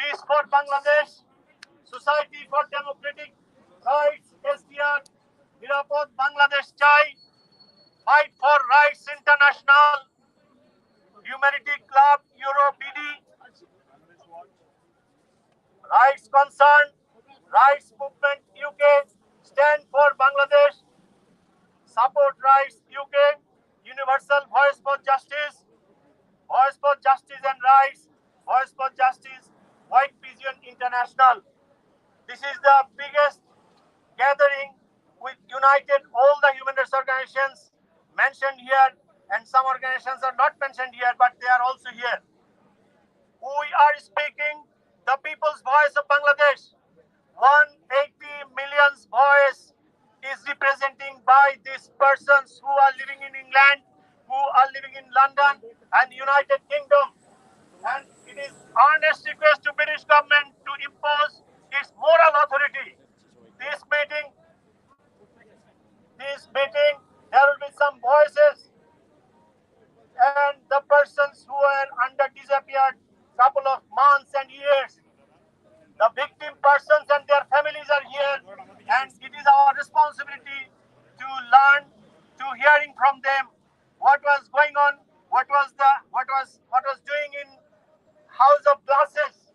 Peace for Bangladesh, Society for Democratic Rights, SDR, Nirapod Bangladesh Chai, Fight for Rights International, Humanity Club, Euro BD, Rights Concern, Rights Movement UK, Stand for Bangladesh, Support Rights UK, Universal Voice for Justice, Voice for Justice and Rights, Voice for Justice, White Pigeon International. This is the biggest gathering with united all the human rights organizations mentioned here, and some organizations are not mentioned here, but they are also here. We are speaking the people's voice of Bangladesh. 180 million voice is representing by these persons who are living in England, who are living in London and United Kingdom. And it is earnest request to British government to impose its moral authority. This meeting, there will be some voices and the persons who were under disappeared couple of months and years. The victim persons and their families are here, and it is our responsibility to learn, to hearing from them what was going on, what was doing in House of Glasses.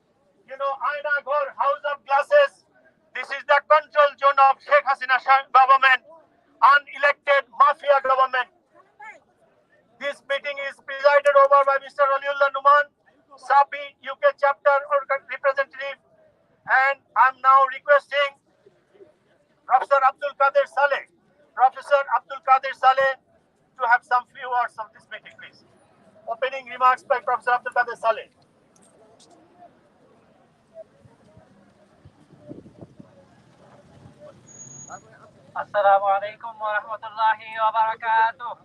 You know, Aina Ghor, House of Glasses. This is the control zone of Sheikh Hasina government, unelected mafia government. This meeting is presided over by Mr. Waliullah Numan, SAPI UK chapter representative, and I'm now requesting Professor Abdul Qadir Saleh to have some few words of this meeting, please. Opening remarks by Professor Abdul Qadir Saleh. Assalamu alaikum wa rahmatullahi wa barakatuh.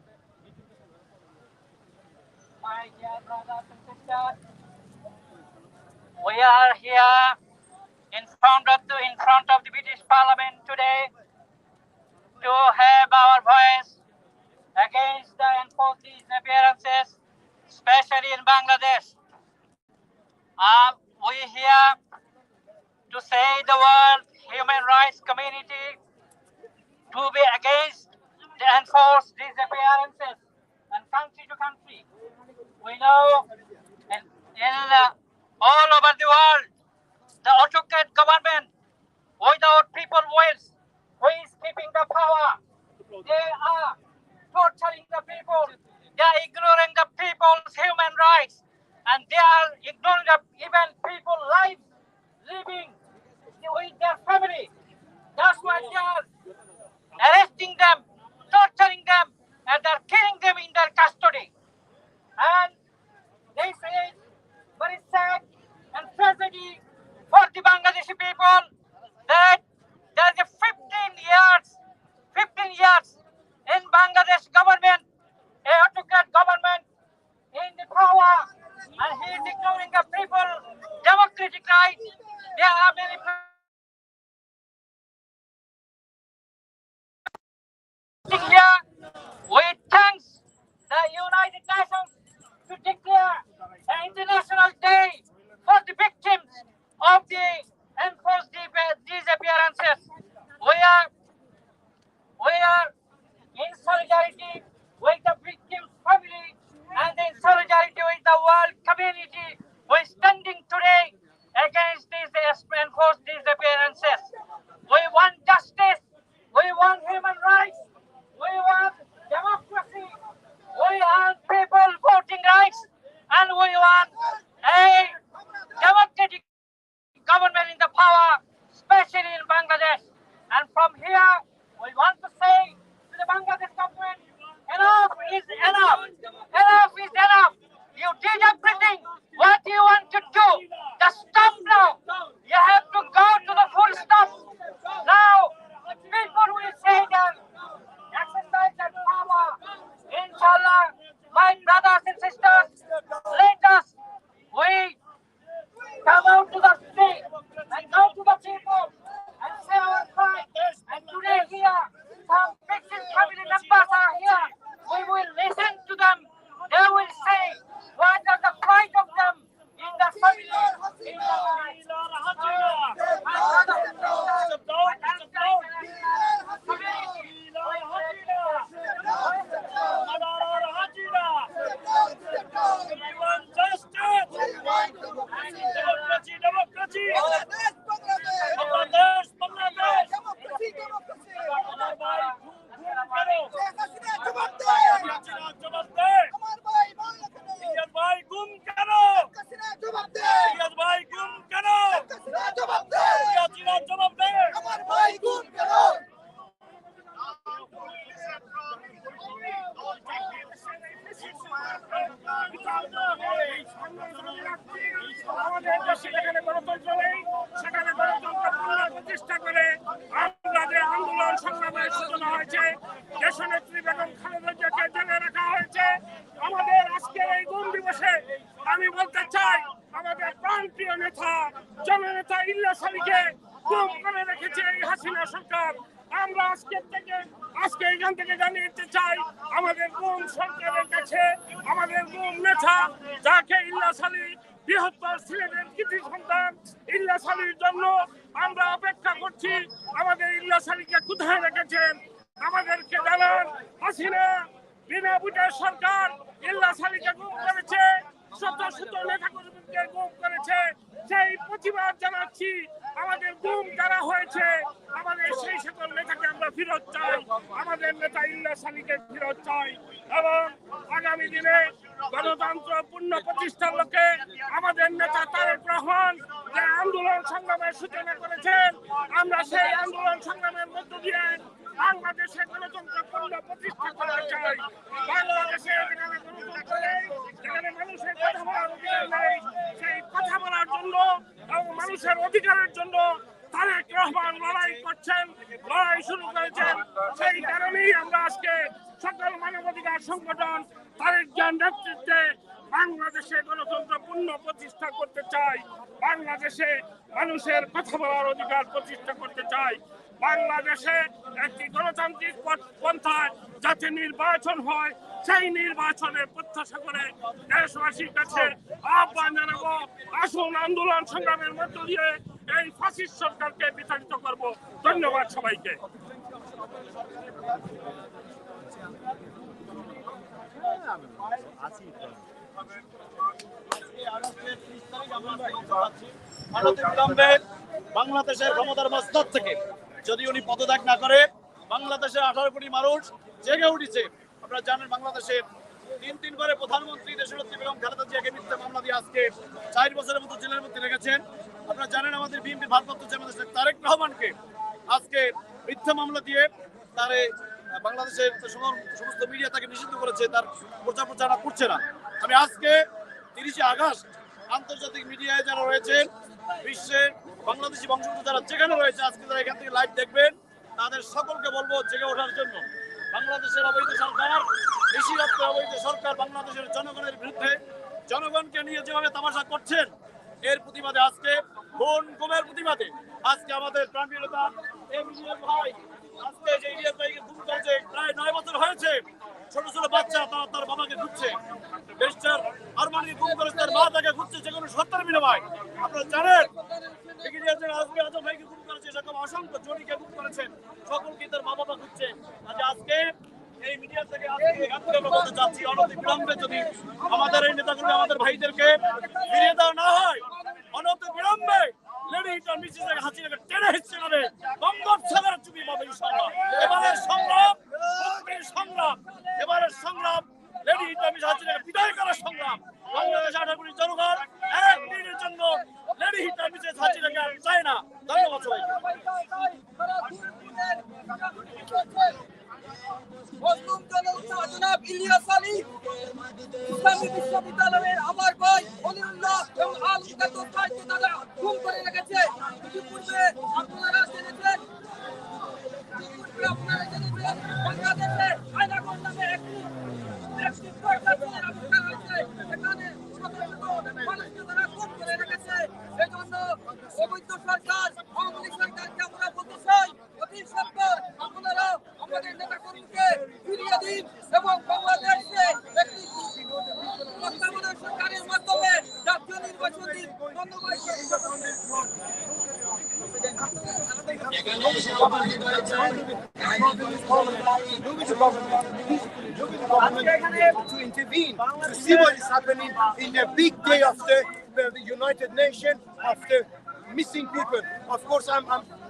My dear brothers and sisters, we are here in front of the British Parliament today to have our voice against the enforced disappearances, especially in Bangladesh. We here to say the world human rights community to be against the enforced disappearances and country to country. We know in all over the world, the autocrat government without people wills, who is keeping the power, they are torturing the people, they are ignoring the people's human rights, and they are ignoring even people's lives living with their family. That's why they are arresting them, torturing them, and they're killing them in their custody. And this is very sad and tragedy for the Bangladeshi people that there's a 15 years in Bangladesh government, a autocrat government in the power, and he is ignoring the people democratic rights. There are many here, we thank the United Nations to declare an International Day for the victims of the enforced disappearances. We are in solidarity with the victims' family and in solidarity with the world community. We're standing today against these enforced disappearances. We want justice. We want human rights. We want democracy. We want people voting rights. And we want a democratic গণতন্ত্র নেই, সেখানে গণতন্ত্র প্রতিষ্ঠা করে আমরা যে আন্দোলন সংগ্রামের সূচনা হয়েছে, দেশনেত্রী বেগম খালেদা জিয়াকে জেলে রাখা হয়েছে। আমাদের আজকের এই গুম দিবসে আমি বলতে চাই, আমাদের প্রাণপ্রিয় নেতা জননেতা ইলিয়াস আলীকে গুম করে রেখেছে এই হাসিনা সরকার। আমরা আজকে এখান থেকে জানিয়ে দিতে চাই আমাদের গুম সরকারের কাছে, আমাদের গুম নেতা যাকে ইলিয়াস আলী বৃহত্তর সিলেটের কৃতি সন্তান ইলিয়াস আলীর জন্য আমরা অপেক্ষা করছি। আমাদের ইলিয়াস আলীকে কোথায় রেখেছেন আমাদেরকে জানান। হাসিনা বিনা ভোটের সরকার ইলিয়াস আলীকে গুম করেছে, শত শত নেতা কর্মীকে গুম করেছে। সেই প্রতিবাদ জানাচ্ছি। আমাদের গুম যারা হয়েছে, আমাদের সেই সকল নেতাকে আমরা ফেরত চাই, আমাদের নেতা ইলিয়াস আলীকে ফেরত চাই। এবং আগামী দিনে গণতন্ত্র পূর্ণ প্রতিষ্ঠার লক্ষ্যে আমাদের নেতা তারেক রহমান যে আন্দোলন সংগ্রামের সূচনা করেছেন, আমরা সেই আন্দোলন সংগ্রামের মধ্য দিয়ে বাংলাদেশে গণতন্ত্র পূর্ণ প্রতিষ্ঠা করতে চাই। বাংলাদেশে যেখানে গণতন্ত্র নেই, যেখানে মানুষের কথা বলার অধিকার নেই, সেই কথা বলার জন্য এবং মানুষের অধিকারের জন্য তারেক রহমান লড়াই করছেন, লড়াই শুরু করেছেন। সেই কারণেই আমরা আজকে সকল মানবাধিকার সংগঠন তারেক জিয়ার নেতৃত্বে বাংলাদেশে গণতন্ত্র পূর্ণ প্রতিষ্ঠা করতে চাই, বাংলাদেশে মানুষের কথা বলার অধিকার প্রতিষ্ঠা করতে চাই, বাংলাদেশে একটি গণতান্ত্রিক পন্থায় যাতে নির্বাচন হয়, সেই নির্বাচনে প্রত্যাশা করে দেশবাসীর কাছে আহ্বান জানাবো, আসুন আন্দোলন সংগ্রামের মধ্য দিয়ে এই ফাসিস্ট সরকারকে বিতাড়িত করব। ধন্যবাদ সবাইকে। বাংলাদেশের ক্ষমতার মস্তক থেকে যদি উনি পদত্যাগ না করে, বাংলাদেশের 18 কোটি মানুষ জেগে উঠেছে। আপনারা জানেন বাংলাদেশের তিনবারে প্রধানমন্ত্রী দেশনেত্রী বেগম খালেদা জিয়াকে মিথ্যা মামলা দিয়ে আজকে 4 বছরের মতো জেলের মধ্যে রেখেছেন। আপনারা জানেন আমাদের বিএনপির ভারপ্রাপ্ত চেয়ারম্যান তারেক রহমানকে আজকে মিথ্যা মামলা দিয়ে তারে বাংলাদেশের সমস্ত মিডিয়া তাকে নিষিদ্ধ করেছে, তার প্রচার প্রচারণা করছে না। আমি আজকে 30 আগস্ট আন্তর্জাতিক মিডিয়ায় যারা রয়েছেন, বিশ্বের বাংলাদেশি বংশোদ্ভূত যারা যেখানে রয়েছে, আজকে যারা এখান থেকে লাইভ দেখবেন, তাদের সকলকে বলবো জেগে ওঠার জন্য। বাংলাদেশের অবৈধ সরকার, নিশিরাত্রে অবৈধ সরকার বাংলাদেশের জনগণের বিরুদ্ধে, জনগণকে নিয়ে যেভাবে তামাশা করছেন, এর প্রতিবাদে আজকে গুমের প্রতিবাদে আজকে আমাদের প্রাণপ্রিয় নেতা ইলিয়াস ভাই, আজকে যে ইলিয়াস ভাইকে গুম করেছে, প্রায় 9 বছর হয়েছে, ছোট ছোট বাচ্চা তারা তার বাবাকে খুঁজছে, ব্যারিস্টার আরমানকে গুম করেছে, তার মা তাকে খুঁজছে, যে কোনো সত্যার বিনিময়। আপনারা জানেন আজম ভাইকে গুম করেছে, সেরকম অসংখ্য জনকে গুম করেছেন, সকলকে তার মা বাবা খুঁজছে। আজকে এই মিডিয়া থেকে বলতে চাচ্ছি, অনতি বিলম্বে যদি আমাদের এই নেতাগুলো আমাদের ভাইদেরকে ফিরিয়ে দেওয়া না হয়, অনতি বিলম্বে লেডি হিটার মিছিল হাসিনাকে টেনে হিচ্ছে হবে, বঙ্গোপসাগরে চুপি পাবে ইনশাআল্লাহ। এবারের সংগ্রাম এবারের সংগ্রাম লেডি হিটার মিছিল হাসিনাকে বিদায় করার সংগ্রাম। বাংলাদেশ 18 কোটি জনগণ এক দিনের জন্য লেডি হিটার মিছিল হাসিনাকে আর চায় না। ধন্যবাদ সবাইকে। মজলুম জনতা জনাব ইলিয়াস আলী ইসলামী বিশ্ববিদ্যালয়ের আমার ভাই অলিউল্লাহ এবং আল মুকাদ্দাস ভাইকে তারা গুম করে রেখেছে। ইতিপূর্বে আপনারা জেনেছেন বাংলাদেশে আয়নাগর নামে একটি সরকার হয়েছে, এখানে মানুষকে তারা গুম করে রেখেছে। এজন্য অবৈধ সরকার, আওয়ামী লীগ সরকারকে আমরা বলতে চাই, অতি সত্তর আপনারা আমাদের নেতা কর্মীকে ফিরিয়ে দিন এবং বাংলাদেশে একটি তত্ত্বাবধায়ক সরকারের মাধ্যমে জাতীয় নির্বাচন দিন। ধন্যবাদ। To intervene, to see what is happening in a big day after the United Nations, after missing people. Of course, I'm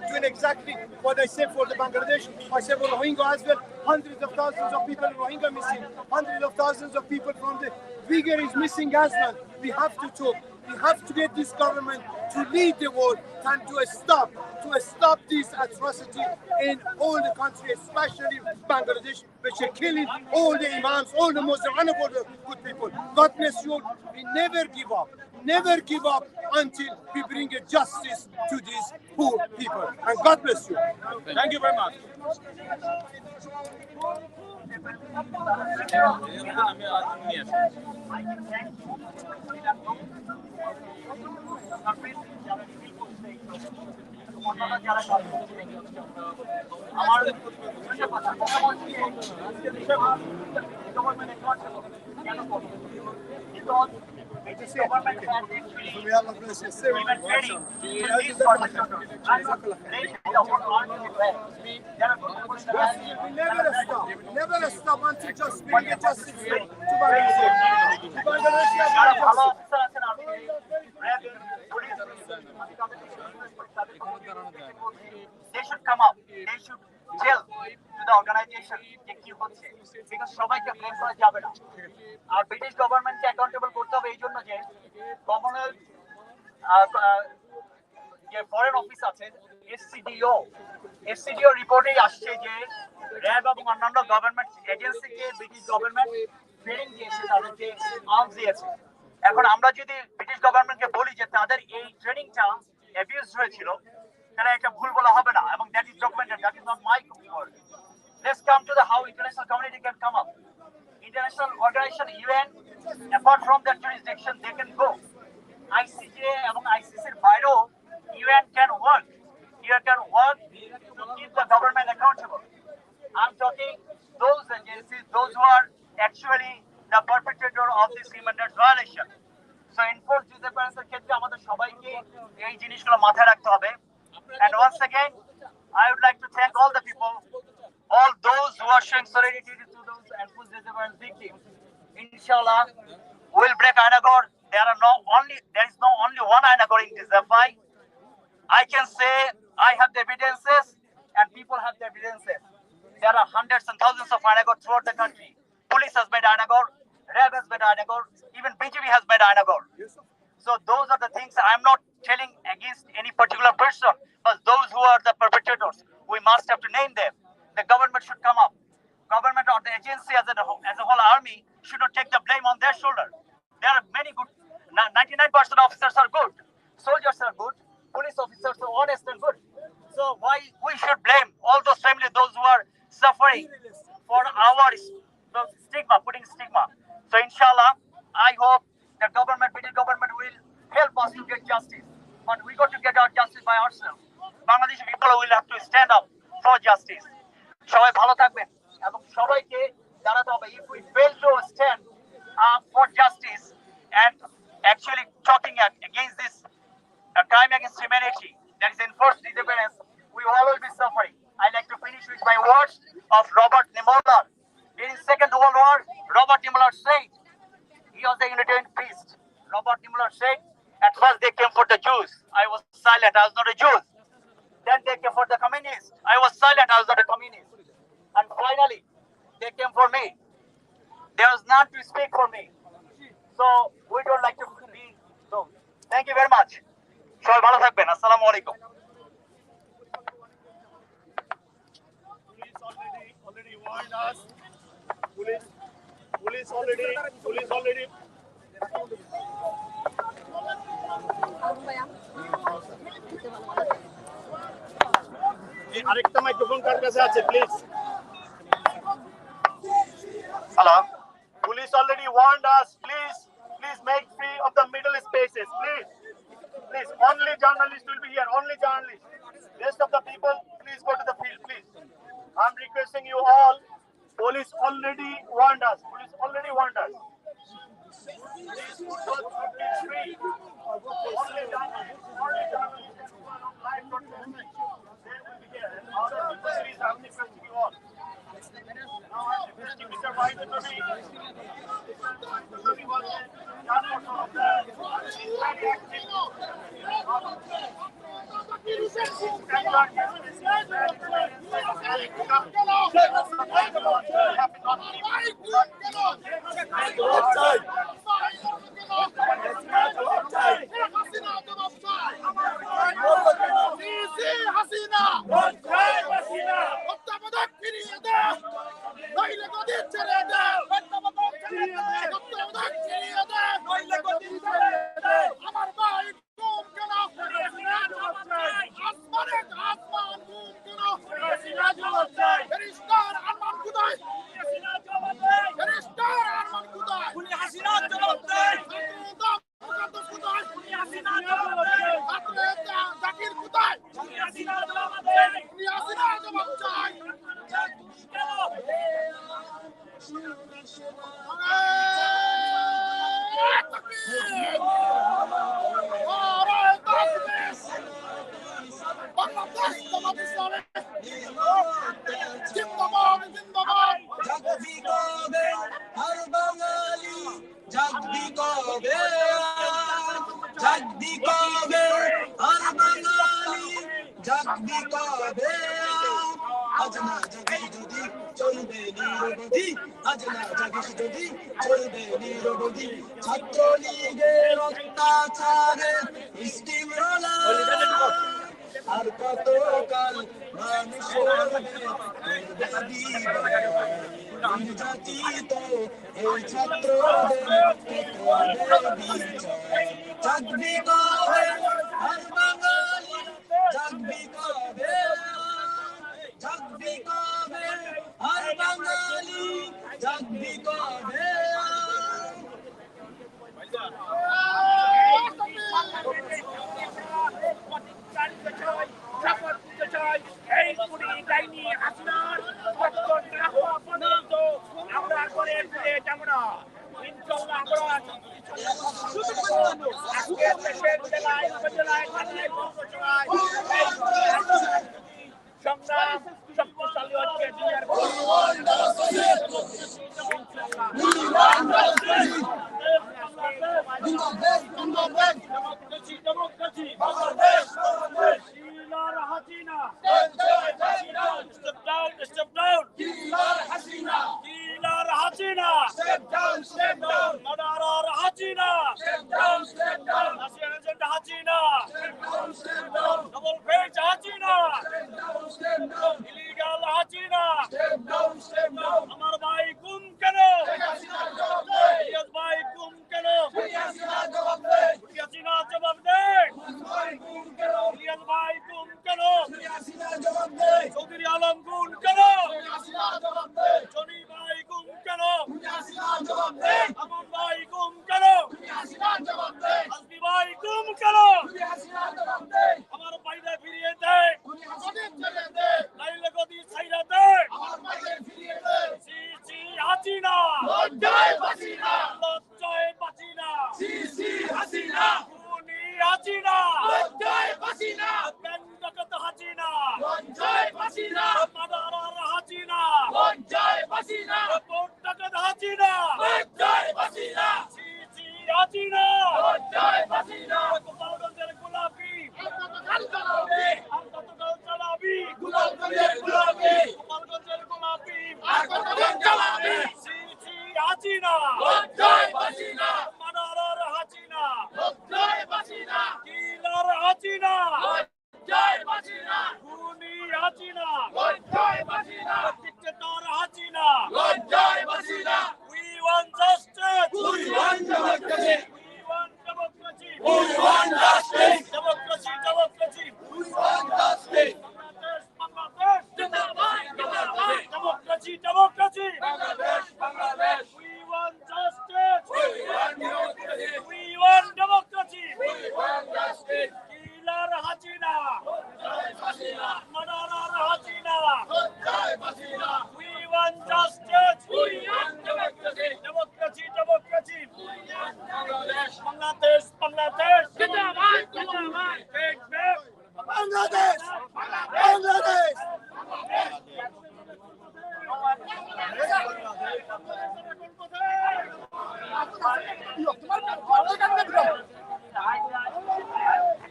doing exactly what I said for the Bangladesh. I said for Rohingya as well. Hundreds of thousands of people in Rohingya missing. Hundreds of thousands of people from the Uyghur is missing as well. We have to talk. We have to get this government to lead the world and to stop this atrocity in all the country, especially Bangladesh, which are killing all the imams, all the Muslims, and all the good people. God bless you. We never give up. never give up until we bring a justice to these poor people. And God bless you. Thank you very much. Never stop until just bring a justice to Bangladesh. To Bangladesh, যারা ভালো officer আছেন army RAB police they should come up, they should tell to the organization যে কি হচ্ছে, because সবাইকে blame করা যাবে না। আর ব্রিটিশ গভর্নমেন্টকে অ্যাকাউন্টেবল করতে হবে এই জন্য যে কমনওয়েলথ যে ফরেন অফিস আছে এসসিডিও রিপোর্টেই আসছে যে র্যাব এবং অন্যান্য গভর্নমেন্ট এজেন্সিকে ব্রিটিশ গভর্নমেন্ট ট্রেনিং দিয়েছে, তাদেরকে আর্মস দিয়েছে। এখন আমরা যদি ব্রিটিশ গভর্নমেন্টকে বলি যে তাদের এই ট্রেনিংটা অ্যাবিউজ হয়েছিল, তাহলে একটা ভুল বলা হবে না, এবং that is documented, that is not my word. Let's come to the how international community can come up. International organization UN, apart from their jurisdiction, they can go. ICJ এবং ICC এর বাইরেও UN can work. UN can work to keep the government accountable. I'm talking those agencies, those who are actually the perpetrator of this human rights violation. So enforced disappearance এর ক্ষেত্রে আমাদের সবাইকে এই জিনিসগুলো মাথায় রাখতে হবে। And once again, I would like to thank all the people, all those who are showing solidarity to those enforced disappearance victims. Inshallah, we'll break Ainagor. There is no only one Ainagor in Dizafai. I can say I have the evidences and people have the evidences. There are hundreds and thousands of Ainagor throughout the country. Police has made Ainagor, RAB has made Ainagor, even BGB has made Ainagor. So those are the things I'm not telling against any particular person, but those who are the perpetrators, we must have to name them. The government should come up. Government or the agency as a whole army should not take the blame on their shoulder. There are many good, 99% officers are good, soldiers are good, police officers are honest and good. So why we should blame all those families, those who are suffering for our stigma, putting stigma. So inshallah, I hope the government, British government will help us to get justice. But we got to get our justice by ourselves. Bangladeshi people will have to stand up for justice. সবাই ভালো থাকবেন এবং সবাইকে দাঁড়াতে হবে। If we fail to stand up for justice and actually talking against this crime against humanity that is enforced disappearance, we will always be suffering. I like to finish with my words of Robert Niemöller. During Second World War, Robert Niemöller said, he was a Unitarian priest. Robert Niemöller said, at first they came for the Jews. I was silent, I was not a Jew. Then they came for the communists. I was silent, I was not a communist. And finally, they came for me. There was none to speak for me. So we don't like to be so. Thank you very much. সবাই ভালো থাকবেন। আসসালামু আলাইকুম। Already warned us. Police already. আরেকটা microphone কার কাছে আছে please? Hello. Police already warned us. Please make free of the middle spaces. Please. Only journalists will be here. Only journalists. Rest of the people, please go to the field, please. I'm requesting you all. Police already warned us. Please free. Only journalists who are on live broadcast, they will be here. Please, I'm requesting you all. Now I'm requesting Mr. Wahid Nabi. জাগবি কবে আজ না জাগিস যদি চলবে নিরবধি আজ না জাগিস যদি চলবে নিরবধি ছাত্রলীগের অত্যাচারে স্টিম রোলার আর কতকাল মানুষ নির্যাতিত এই ছাত্রদের জাগবি কবে আর বাঙালি জাগবি কবে জাগবি কবে আর বাঙালি জাগবি কবে এই পুরি ডাইনি আসনার পতন না হওয়া পর্যন্ত আমরা করে ফিরে যাব না। ইনশাআল্লাহ আমরা আজকে দেশের জেলায় উপজেলায় থানায় পৌঁছায় সংগ্রাম শক্তিশালী হচ্ছে দুনিয়ার আমার ভাই গুম কেন ভাই গুম কেন জবাব দে ভাই গুম কেন চৌধুরী আলম গুম কেন জনি ভাই গুম কেন আমন ভাই গুম কেন আজমি ভাই গুম কেন আমার বাইরে ফিরিয়ে দে নাইলে গদি ছাইরা দে সি সি হাসিনা লজ্জায় বাঁচিনা লজ্জায় বাঁচিনা সি সি হাসিনা খুনি হাসিনা লজ্জায় বাঁচিনা গন্ধকত হাসিনা লজ্জায় বাঁচিনা মাদারার হাসিনা লজ্জায় বাঁচিনা কোটকত হাসিনা লজ্জায় বাঁচিনা সি সি হাসিনা লজ্জায় বাঁচিনা গোপালগঞ্জের গোলাপি গোপালগঞ্জের গোলাপি সি সি হাসিনা লজ্জায় বাঁচিনা মাদারার হাসিনা লজ্জায় বাঁচিনা কিলার হাসিনা লজ্জায় বাঁচিনা খুনি হাসিনা লজ্জায় বাঁচিনা ডিক্টেটর হাসিনা লজ্জায় বাঁচিনা we want justice we want democracy we want democracy we want justice democracy democracy we want justice Bangladesh Zindabad Zindabad democracy democracy Bangladesh Bangladesh we want justice we want democracy we want democracy we want justice Kilar Hasina lojjay basina madarar Hasina lojjay basina we want justice we want democracy democracy democracy we want Bangladesh Bangladesh Bangladesh Zindabad Zindabad back back Bangladesh Bangladesh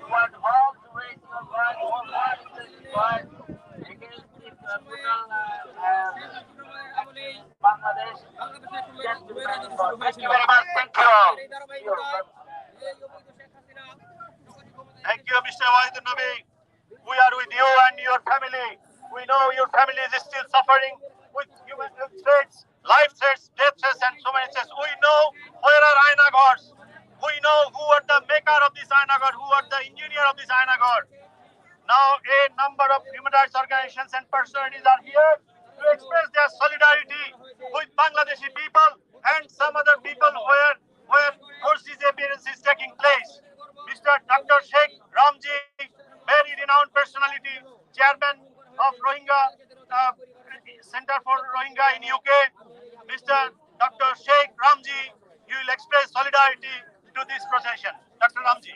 want all to raise your voice, all voice against this brutal Bangladesh. Thank you very much. Thank you. Thank you, Mr. Wahidun Nabi. We are with you and your family. We know your family is still suffering with human threats, life threats, death threats, and so many threats. We know where are Ainagars. We know who are the maker of this Ainagar, who are the engineer of this Ainagar. Now, a number of human rights organizations and personalities are here to express their solidarity with Bangladeshi people and some other people where forces appearance is taking place. Mr. Dr. Sheikh Ramji, very renowned personality, chairman of Rohingya Center for Rohingya in UK. Mr. Dr. Sheikh Ramji, you will express solidarity to this procession. Dr. Ramji.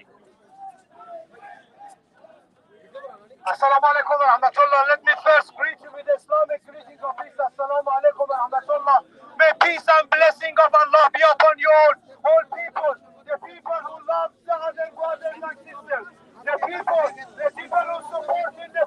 Assalamu alaikum wa rahmatullah. Let me first greet you with the Islamic greetings of peace. Assalamu alaikum wa rahmatullah. May peace and blessing of Allah be upon you all people. The people who love brothers and sisters. The people who support in the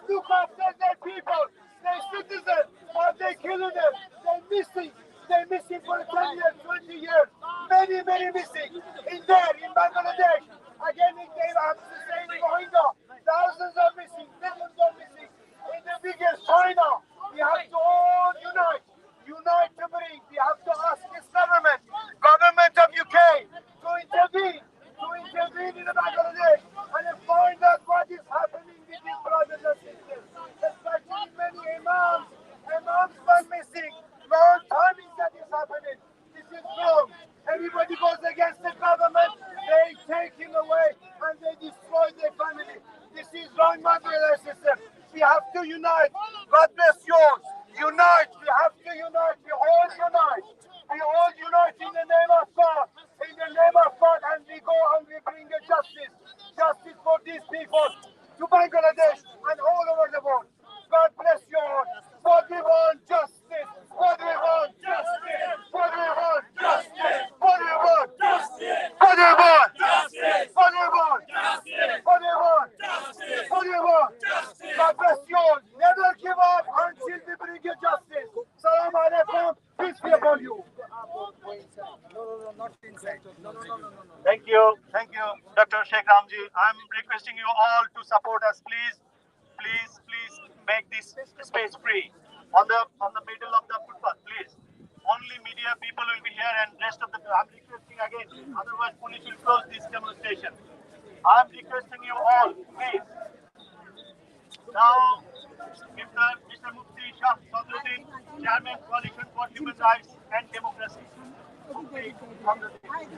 look after their people, their citizens, or they killing them. They're missing. They're missing for 10 years, 20 years. Many, many missing. In there, in Bangladesh. Again, in there, I'm saying Rohingya. Thousands are missing. Millions are missing. In the biggest China, we have to all unite. Unite to bring. We have to ask this government, government of UK, to intervene in Bangladesh and find out what is happening with these brothers and sisters. Especially many imams. Imams were missing. Long time is that is happening. This is wrong. Everybody goes against the government, they take him away and they destroy their family. This is wrong, my brothers and sisters. We have to unite. God bless yours. Unite. We have to unite. We all unite. We all unite in the name of God. In the name of God, and we go and we bring a justice. Justice for these people to Bangladesh and all over the world. God bless you all. What we want, justice. What we want, justice. What we want, justice. What we want, justice. What we want, justice. What we want, justice. What we want, justice. What we want, justice. God bless you all. Never give up until we bring you justice. Salam alaikum. Peace be upon you. Thank you, Dr. Sheikh Ramji. I'm requesting you all to support us, please. Please make this space free on the middle of the footpath, please. Only media people will be here, and rest of the. I'm requesting again. Otherwise, police will close this demonstration. I'm requesting you all, please. Now, Mr. Mufti Shah Sadruddin, Chairman, Coalition for Human Rights and Democracy. Mufti Sadruddin.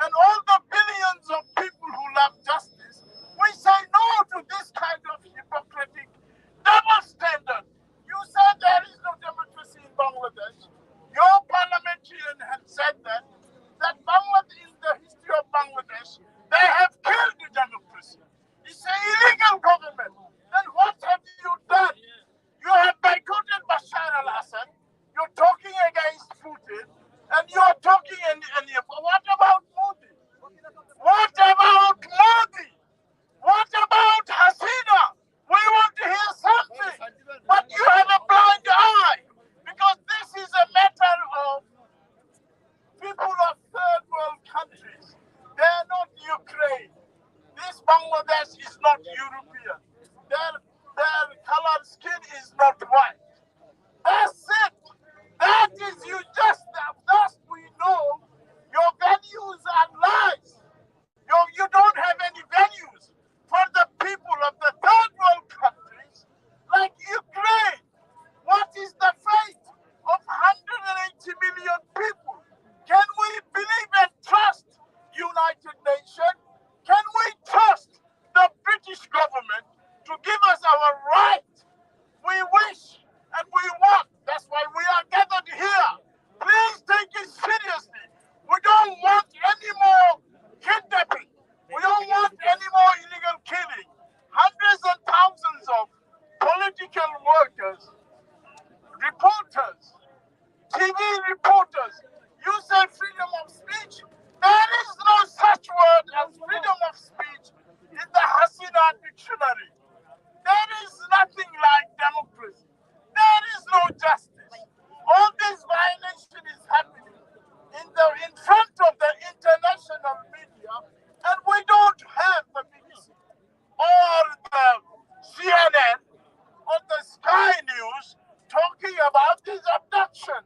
and all the billions of people who love justice, we say no to this kind of hypocritic double standard. You said there is no democracy in Bangladesh. Your parliamentarian had said that Bangladesh, in the history of Bangladesh, they have killed the democracy. It's an illegal government. Then what have you done? You have boycotted Bashar al-Assad. You're talking against Putin, and you're talking what about Modi? What about Modi? What about Hasina? We want to hear something, but you have a blind eye, because this is a matter of people of third world countries. They are not Ukraine. This Bangladesh is not European. Their color skin is not white. That's it. That is you just, thus we know your values are lies. You don't have any values for the people of the third world countries like Ukraine. What is the fate of 180 million people? Can we believe and trust United Nations? Can we trust the British government to give us our right? We wish and we want. That's why we are gathered here. Please take it seriously. We don't want any more kidnapping. We don't want any more illegal killing. Hundreds and thousands of political workers, reporters, TV reporters. You say freedom of speech. There is no such word as freedom of speech in the Hasina dictionary. There is nothing like democracy. There is no justice. All this violation is happening in front of the international media, and we don't have the BBC or the CNN or the Sky News talking about this abduction.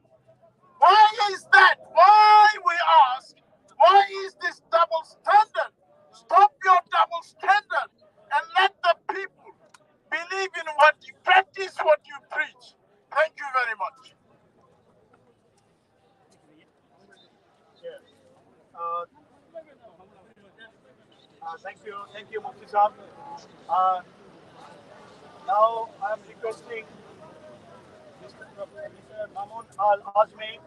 Why is that? Why, we ask, why is this double standard? Stop your double standard and let the people believe in what you practice, what you preach. Thank you very much. Thank you, Mufti Saab. Now I am requesting Mr. Mamun Al-Azmi.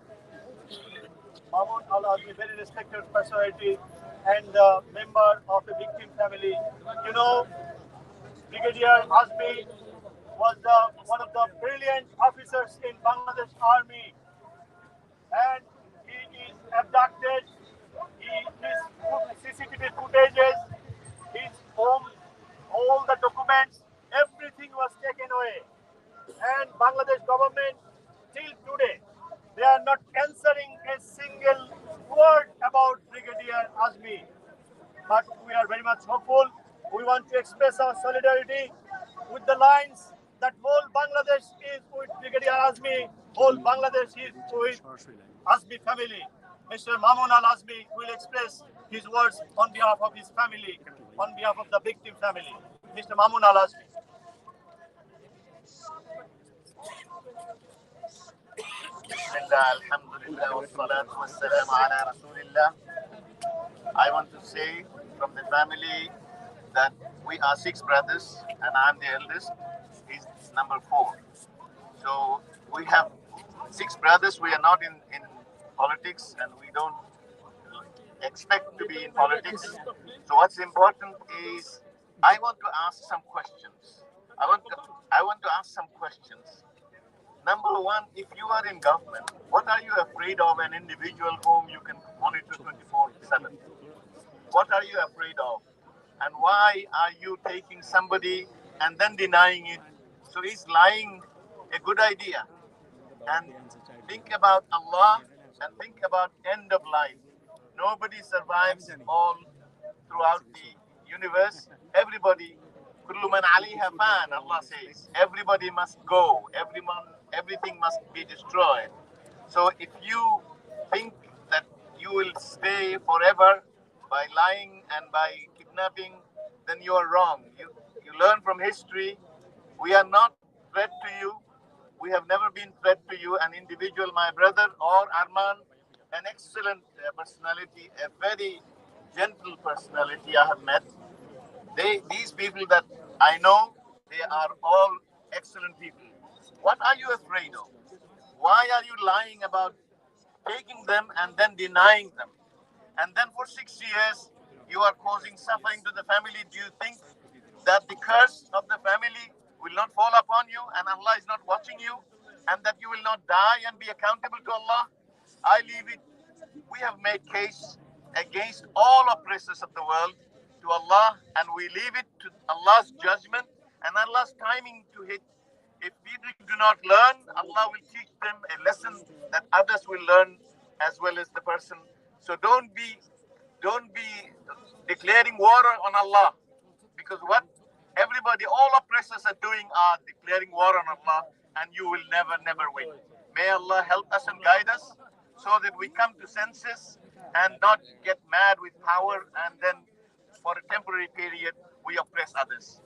Mamun Al-Azmi, very respected personality and member of the victim family. You know, Brigadier Azmi was one of the brilliant officers in Bangladesh Army, and he is abducted. His CCTV footages, his home, all the documents, everything was taken away. And Bangladesh government, till today, they are not answering a single word about Brigadier Azmi. But we are very much hopeful. We want to express our solidarity with the lines that whole Bangladesh is with Brigadier Azmi, whole Bangladesh is with Azmi family. Mr. Mamun Al-Azmi will express his words on behalf of his family, on behalf of the victim family. Mr. Mamun Al-Azmi. I want to say from the family that we are 6 brothers and I'm the eldest. He's number 4. So we have 6 brothers. We are not in politics and we don't expect to be in politics. So what's important is I want to ask some questions. I want to ask some questions. Number one, if you are in government, what are you afraid of an individual whom you can monitor 24/7? What are you afraid of? And why are you taking somebody and then denying it? So is lying a good idea? And think about Allah and think about end of life. Nobody survives all throughout the universe. Everybody, kullu man alayha fan, Allah says. Everybody must go. Everything must be destroyed. So if you think that you will stay forever by lying and by kidnapping, then you are wrong. You learn from history. We are not threat to you. We have never been threat to you. An individual, my brother or Arman, an excellent personality, a very gentle personality I have met. These people that I know, they are all excellent people. What are you afraid of? Why are you lying about taking them and then denying them? And then for 6 years, you are causing suffering to the family. Do you think that the curse of the family will not fall upon you and Allah is not watching you and that you will not die and be accountable to Allah? I leave it. We have made case against all oppressors of the world to Allah, and we leave it to Allah's judgment and Allah's timing to hit. If we do not learn, Allah will teach them a lesson that others will learn as well as the person. So don't be declaring war on Allah, because what everybody, all oppressors are doing are declaring war on Allah, and you will never win. May Allah help us and guide us so that we come to senses and not get mad with power and then for a temporary period we oppress others.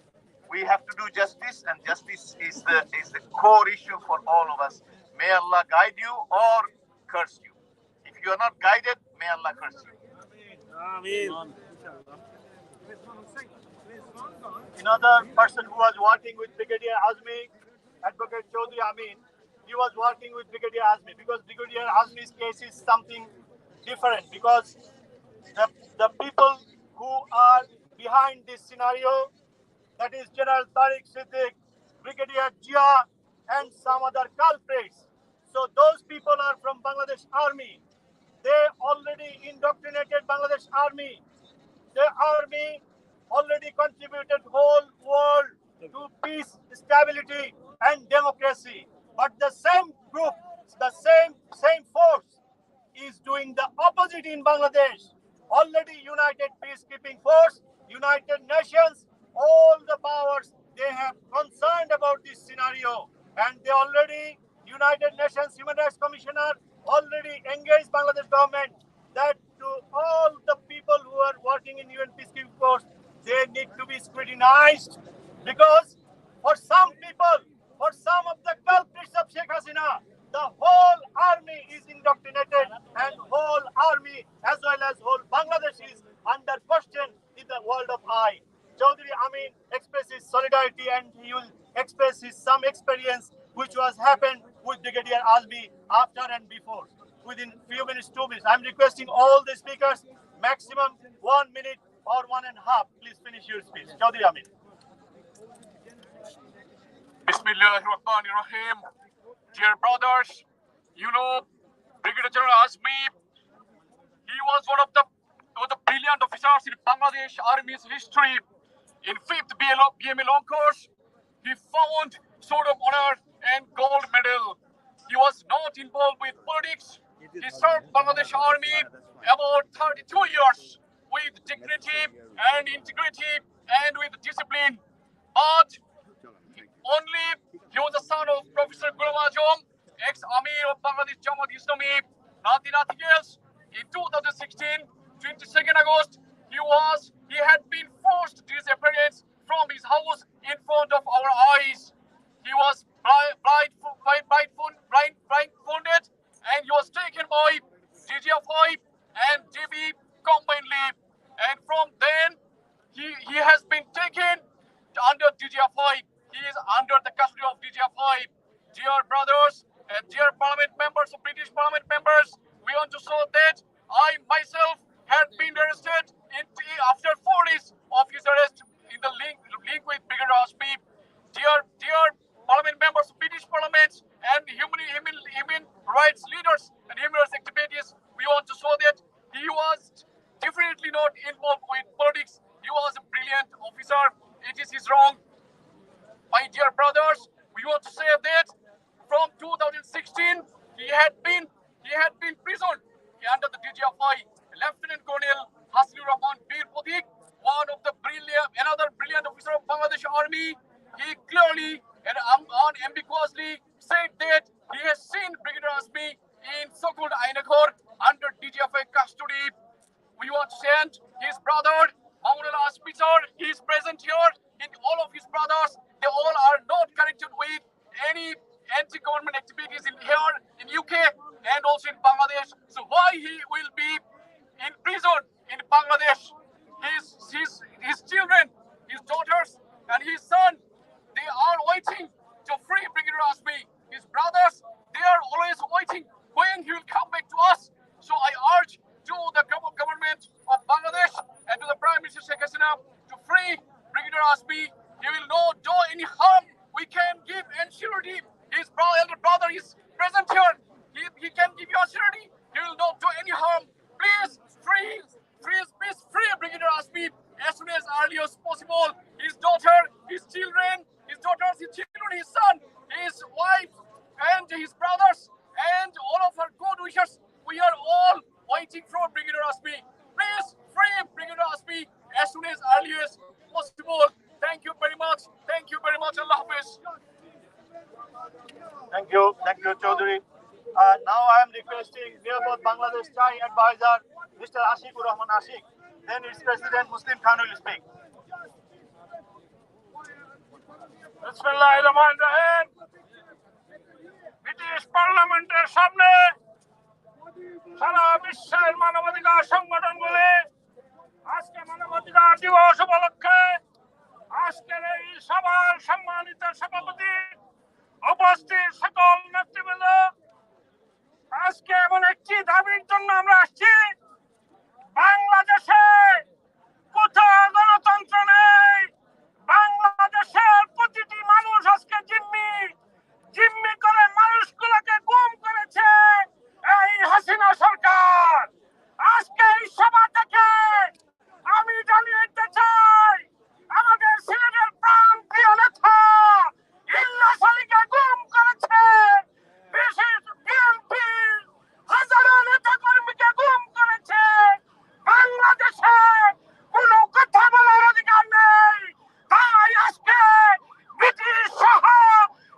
We have to do justice, and justice is the core issue for all of us. May Allah guide you or curse you. If you are not guided, may Allah curse you. Another person who was working with Brigadier Azmi, Advocate Chaudhry Amin, he was working with Brigadier Azmi because Brigadier Azmi's case is something different, because the people who are behind this scenario, that is General Tariq Siddiq, Brigadier Jia, and some other culprits. So those people are from Bangladesh Army. They already indoctrinated Bangladesh Army. The army already contributed whole world to peace, stability, and democracy. But the same group, the same force is doing the opposite in Bangladesh. Already United Peacekeeping Force, United Nations, all the powers, they have concerned about this scenario, and they already, United Nations Human Rights Commissioner already engaged Bangladesh government that to all the people who are working in UN Peacekeeping Force, they need to be scrutinized, because for some people, for some of the culprits of Sheikh Hasina, the whole army is indoctrinated, and whole army as well as whole Bangladesh is under question in the world of eye. Chaudhry Amin expresses solidarity, and he will express his some experience which was happened with Brigadier Azmi after and before. Within few minutes, 2 minutes. I'm requesting all the speakers maximum 1 minute or 1.5. Please finish your speech. Chaudhry Amin. Bismillahirrahmanirrahim. Dear brothers, you know Brigadier General Azmi, he was one of the brilliant officers in Bangladesh Army's history. In 5th BMA Long Course, he found Sword of Honor and Gold Medal. He was not involved with politics. He served Bangladesh Army about 32 years with dignity and integrity and with discipline. But only he was the son of Professor Ghulam Azam, ex-Amir of Bangladesh Jamaat Islami, nothing else. In 2016, 22nd August, he had been forced to disappearance from his house in front of our eyes. He was blindfolded, and he was taken by DGFI and DB combinedly. And from then, he has been taken under DGFI. He is under the custody of DGFI. Dear brothers and dear Parliament members, British Parliament members, we want to show that I myself had been arrested after 4 days of his arrest in the link with Brigadier Azmi. Dear Parliament members, British Parliament, and human rights leaders and human rights activities, we want to show that he was definitely not involved with politics. He was a brilliant officer. It is his wrong. My dear brothers, we want to say that from 2016, he had been imprisoned under the DGFI. Lieutenant Colonel Hasnur Rahman Bir Pratik, another brilliant officer of Bangladesh Army, he clearly and unambiguously said that he has seen Brigadier Azmi in so-called Ainakor under DGFI custody. We want to send his brother, Maulana Azmi sir, he is present here, and all of his brothers, they all are not connected with any anti-government activities in here in UK and also in Bangladesh. So why he will be in prison in Bangladesh? Bangladesh and to the Prime Minister Sheikh Hasina to free Brigadier Asmi. He will not do any harm. We can give surety. His elder brother is present here. He can give you surety. He will not do any harm. Please free Brigadier Asmi as soon as early as possible. His daughter, his children, his son, his wife, and his brothers, and all of our good wishes. We are all waiting for Brigadier Asmi. Please free Brigadier Asmi as soon as early as possible. Thank you very much. Thank you very much. Allah Hafiz. Thank you, Chaudhary. Now I am requesting Nirapod Bangladesh Chai Advisor, Mr. Ashikur Rahman Ashik. Then its President Muslim Khan will speak. বিসমিল্লাহিররহমানিররহিম। British পার্লামেন্টের সামনে সারা বিশ্বের মানবাধিকার সংগঠনগুলি আজকে মানবাধিকার দিবস উপলক্ষে আজকের এই সভার সম্মানিত সভাপতি, উপস্থিত সকল নেতৃবৃন্দ, আজকে এমন একটি দাবির জন্য আমরা আসছি। বাংলাদেশে কোথাও গণতন্ত্র নেই। বাংলাদেশের প্রতিটি মানুষ আজকে জিম্মি করে মানুষগুলোকে গুম করেছে এই হাসিনা সরকার। আজকে এই সভা থেকে আমি জানিয়ে দিতে চাই, আমাদের সিলেটের প্রাণ প্রিয় নেতা ইলিয়াস আলীকে গুম করেছে, বিএনপি হাজারো নেতা কর্মীকে গুম করেছে। বাংলাদেশে কোনো কথা বলার অধিকার নেই। তাই আজকে ব্রিটিশ সহ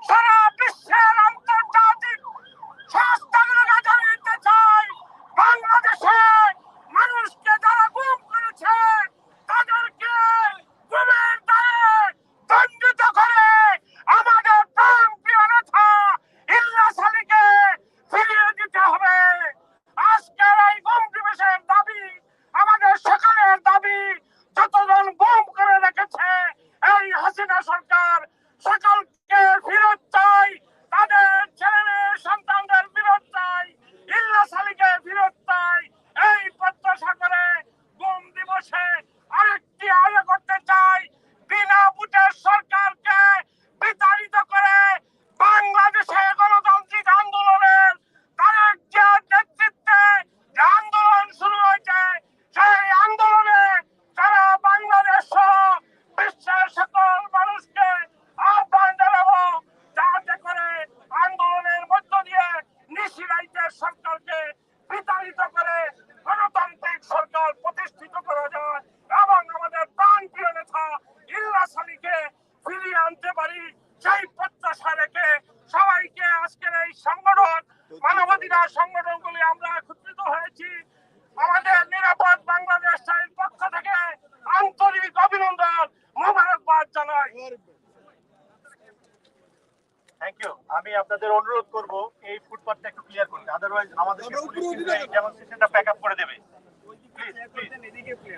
সারা বিশ্বের আন্তর্জাতিক সংস্থাগুলোকে জানিয়ে দিতে চাই, বাংলাদেশে মানুষকে যারা গুম করেছে তাদেরকে গুমের দায়ে দণ্ডিত করে আমাদের প্রাণ প্রিয় নেতা ইলিয়াস আলীকে ফিরিয়ে দিতে হবে। আজকের এই গুম দিবসের দাবি আমাদের সকলের দাবি। যতজন গুম করে রেখেছে এই হাসিনা সরকার, সকলকে ফেরত চাই, তাদের ছেলে মেয়ে সন্তানদের ফেরত চাই, ইলিয়াস আলীকে ফেরত চাই। এই প্রত্যাশা করে গুম দিবসে আরেকটি আয়োজন করতে চাই, বিনা ভোটের সরকারকে বিতাড়িত করে বাংলাদেশে গণতান্ত্রিক আন্দোলনের তারেক জিয়ার নেতৃত্বে যে আন্দোলন শুরু হয়েছে, সেই আন্দোলনে সারা বাংলাদেশ সহ বিশ্বের সকল মানুষকে আহ্বান জানাবো, যাতে করে আন্দোলনের মধ্য দিয়ে নিশিরাইতের সরকারকে বিতাড়িত করে গণতান্ত্রিক সরকার প্রতিষ্ঠিত করা যায় এবং আমাদের প্রাণপ্রিয় নেতা ইলিয়াস আলীকে ফিরিয়ে আনতে পারি। সেই প্রত্যাশা রেখে সবাইকে আজকের এই সংগঠন, মানবাধিকার সংগঠনগুলি আমরা একত্রিত হয়েছি। আমাদের নিরাপদ বাংলাদেশ চাইর পক্ষ থেকে আন্তরিক অভিনন্দন, মোবারকবাদ জানাই। Thank you. আমি আপনাদের অনুরোধ করব এই ফুটপাথটা একটু ক্লিয়ার করতে, আদারওয়াইজ আমাদের ডেমনস্ট্রেশনটা প্যাক আপ করে দেবে। প্লিজ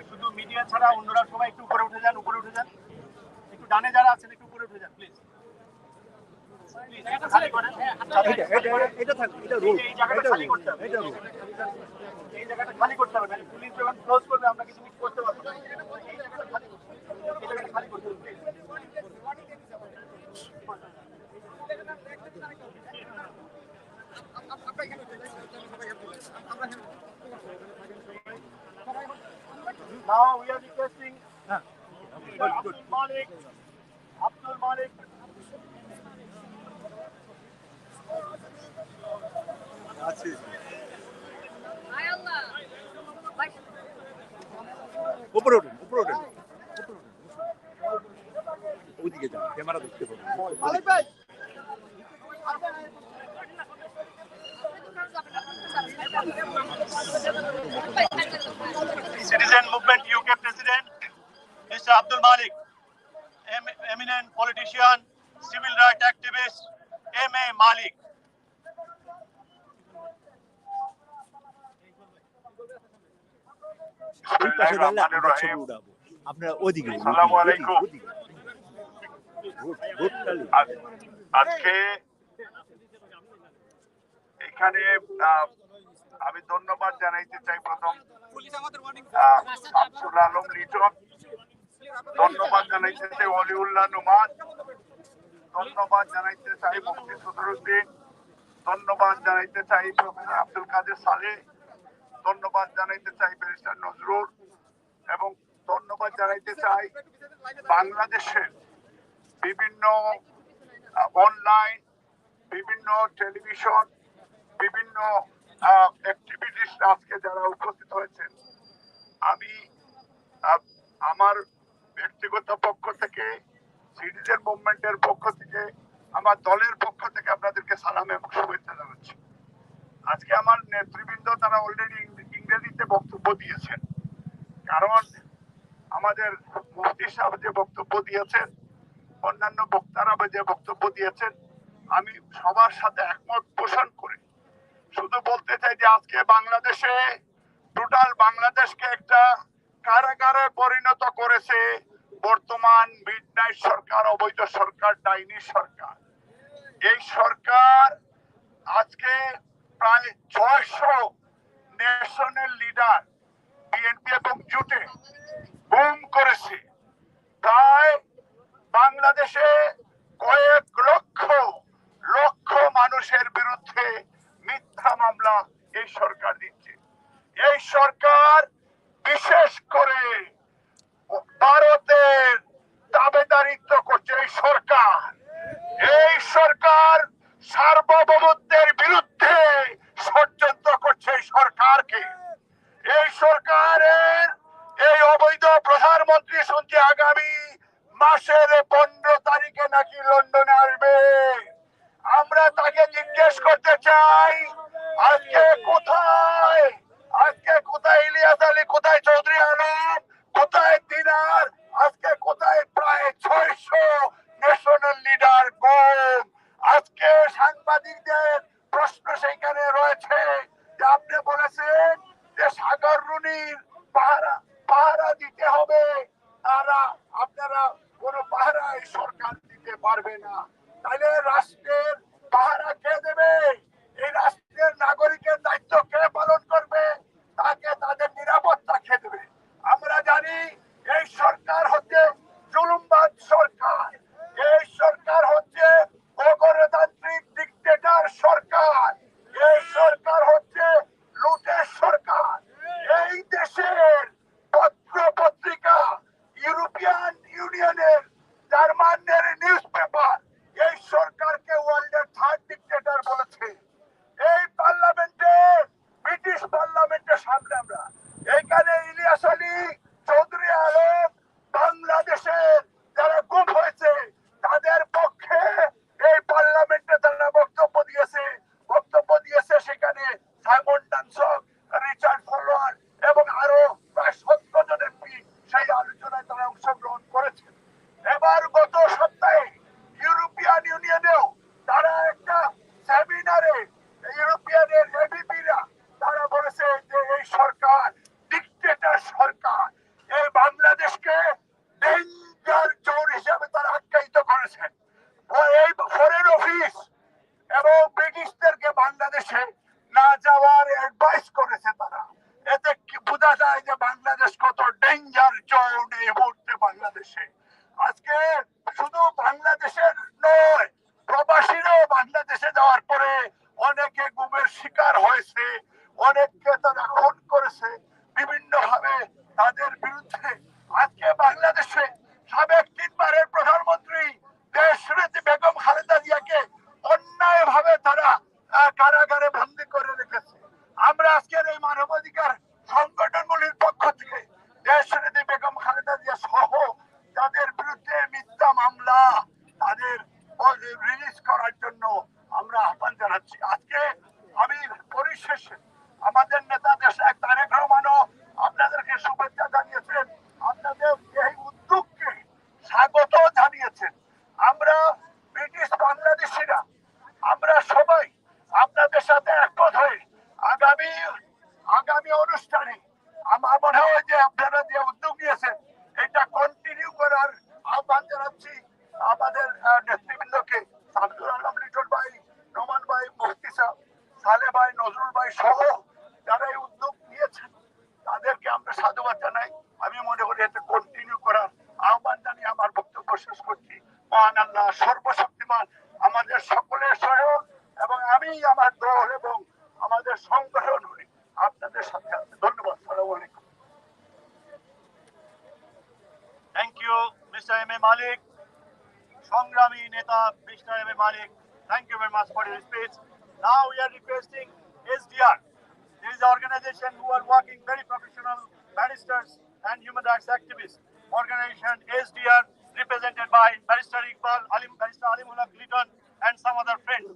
শুধু মিডিয়া ছাড়া অন্যরা সবাই একটু উপরে উঠে যান, একটু ডানে যারা আছেন একটু উপরে উঠে যান প্লিজ। এই জায়গাটা খালি করতে হবে, এই জায়গাটা খালি করতে হবে, পুলিশ যখন ক্লোজ করবে আমরা কিছু করতে পারবো না। এই জায়গাটা খালি করতে হবে। Now we are requesting Abdul Malik. উপরে ওঠেন ওইদিকে যান, ক্যামেরা দেখতে পাবেন। Citizen Movement UK President, Mr. Abdul Malik, eminent politician, civil rights activist, M.A. Malik. আপনারা ওদিকে। আসসালামু আলাইকুম। আজকে এখানে আমি ধন্যবাদ জানাইতে চাই প্রথম শামসুল আলম লিটন, ধন্যবাদ জানাইতেছে অলিউল্লাহ নুমান, ধন্যবাদ জানাইতে চাই মুফতি সদরুদ্দিন, ধন্যবাদ জানাইতে চাই প্রফেসর আব্দুল কাদের সালে, ধন্যবাদ জানাইতে চাই ব্যারিস্টার নজরুল, এবং ধন্যবাদ জানাইতে চাই বাংলাদেশের বিভিন্ন অনলাইন, বিভিন্ন টেলিভিশন, বিভিন্ন অ্যাক্টিভিটিস আজকে যারা উপস্থিত হয়েছেন। আমি আমার ব্যক্তিগত পক্ষ থেকে, সিটিজেন মুভমেন্টের পক্ষ থেকে, আমার দলের পক্ষ থেকে আপনাদেরকে সালাম এবং শুভেচ্ছা জানাচ্ছি। আজকে আমার নেতৃবৃন্দ তারা অলরেডি ইংরেজিতে বক্তব্য দিয়েছেন, কারণ আমাদের মুফতি সাহেব যে বক্তব্য দিয়েছেন, অন্যান্য বক্তারা যে বক্তব্য দিয়েছেন, আমি সবার সাথে একমত পোষণ করি। শুধু বলতে চাই যে আজকে বাংলাদেশে টোটাল বাংলাদেশকে একটা কারাগারে পরিণত করেছে বর্তমান মিডনাইট সরকার, অবৈধ সরকার, ডাইনি সরকার। এই সরকার আজকে প্রায় 600 ন্যাশনাল লিডার বিএনপি এবং জোটে গুম করেছে। প্রায় বাংলাদেশে কয়েক লক্ষ লক্ষ মানুষের বিরুদ্ধে মিথ্যা মামলা এই সরকার দিচ্ছে। এই সরকার বিশেষ করে ভারতের দাবেদারিত্ব করছে। এই সরকার সার্বভৌমত্বের বিরুদ্ধে ষড়যন্ত্র করছে। এই সরকারকে, এই সরকারের এই অবৈধ প্রধানমন্ত্রী শুনছে আগামী মাসের 15 তারিখে নাকি লন্ডনে আসবে। আমরা তাকে জিজ্ঞেস করতে চাই আজকে কোথায় ইলিয়াস আলী, কোথায় চৌধুরী আলম, কোথায় দিনার, আজকে কোথায় প্রায় 600 ন্যাশনাল লিডার গুম। আজকে সাংবাদিকদের প্রশ্ন সেইখানে রয়েছে যে আপনি বলেছেন যে সাগর রুনির পাহারা দিতে হবে, আপনারা কোনো পাহারা এই সরকার দিতে পারবে না। তাহলে রাষ্ট্রের পাহারা কে দেবে? এই রাষ্ট্রের নাগরিকের দায়িত্ব কে পালন করবে? তাকে তাদের নিরাপত্তা কে দেবে? আমরা জানি এই সরকার হচ্ছে জুলুমবাজ সরকার, এই সরকার হচ্ছে অগণতান্ত্রিক ডিক্টেটর সরকার, এই সরকার হচ্ছে লুটের সরকার। এই দেশের পত্র পত্রিকা, ইউরোপিয়ান ইউনিয়নের, জার্মানের নিউজ পেপার এই সরকারকে ওয়ার্ল্ডের 3rd ডিক্টেটর বলেছে। এই পার্লামেন্টে, ব্রিটিশ পার্লামেন্টের সামনে আমরা এইখানে ইলিয়াস আলী, চৌধুরী আলম, বাংলাদেশের যারা গুম হয়েছে তাদের পক্ষে এই পার্লামেন্টে তারা বক্তব্য দিয়েছে। সেখানে সাইমন ডানসক, রিচার্ড ফলোয়ার এবং আরো প্রায় 17 জন এমপি সেই আলোচনায় তারা অংশগ্রহণ করেছেন। এবার গত সপ্তাহে ইউরোপিয়ান ইউনিয়নেও তারা একটা সেমিনারে, ইউরোপিয়ানের এমপিরা তারা বলেছে যে এই সরকার ডিক্টেটর সরকার, এই বাংলাদেশকে ডেঞ্জার জোন হিসাবে তারা আখ্যায়িত করেছেন। এই ফরেন অফিস এবং ব্রিটিশদেরকে বাংলাদেশে না যাওয়ার অ্যাডভাইস করেছে তারা। এতে কি বোঝা যায় যে বাংলাদেশ কত ডেঞ্জার জোন এই মুহূর্তে বাংলাদেশে। আজকে শুধু বাংলাদেশের নয়, প্রবাসীরাও বাংলাদেশে যাওয়ার পরে অনেকে গুমের শিকার হয়েছে, অনেককে তারা খুন করেছে বিভিন্ন ভাবে। তাদের বিরুদ্ধে আজকে বাংলাদেশে সাবেক 3 বারের প্রধানমন্ত্রী দেশনেত্রী বেগম খালেদা জিয়াকে অন্যায় ভাবে তারা কারাগারে বন্দী করে রেখেছে। আমরা আজকের এই মানবাধিকার সংগঠনগুলির পক্ষ থেকে দেশনেত্রী বেগম খালেদা জিয়া সহ যাদের বিরুদ্ধে মিথ্যা মামলা, তাদের রিলিজ করার জন্য আমরা আহ্বান জানাচ্ছি। আজকে আমি পরিশেষে আমাদের নেতা দেশ তারেক রহমানও আপনাদেরকে শুভেচ্ছা জানিয়েছেন, আপনাদের এই উদ্যোগকে স্বাগত জানিয়েছেন। আমরা ব্রিটিশ বাংলাদেশিরা আমরা সবাই আপনাদের সাথে একমত হয়ে আগামী অনুষ্ঠানে আমার মনে হয় যে আপনারা যে উদ্যোগ নিয়েছেন এটা কন্টিনিউ করার আহ্বান জানাচ্ছি আমাদের নেতৃবৃন্দকে, শামসুল আলম লিটন ভাই, নোমান ভাই, মুফতি সাহেব, সালে ভাই, নজরুল ভাই সহ Mr. M.A. Malik, Songrami Neta, Mr. M.A. Malik, thank you very much for your speech. Now we are requesting SDR. This is an organization who are working very professional barristers and human rights activists. Organization SDR represented by Barrister Iqbal, Barrister Alimullah Clinton and some other friends.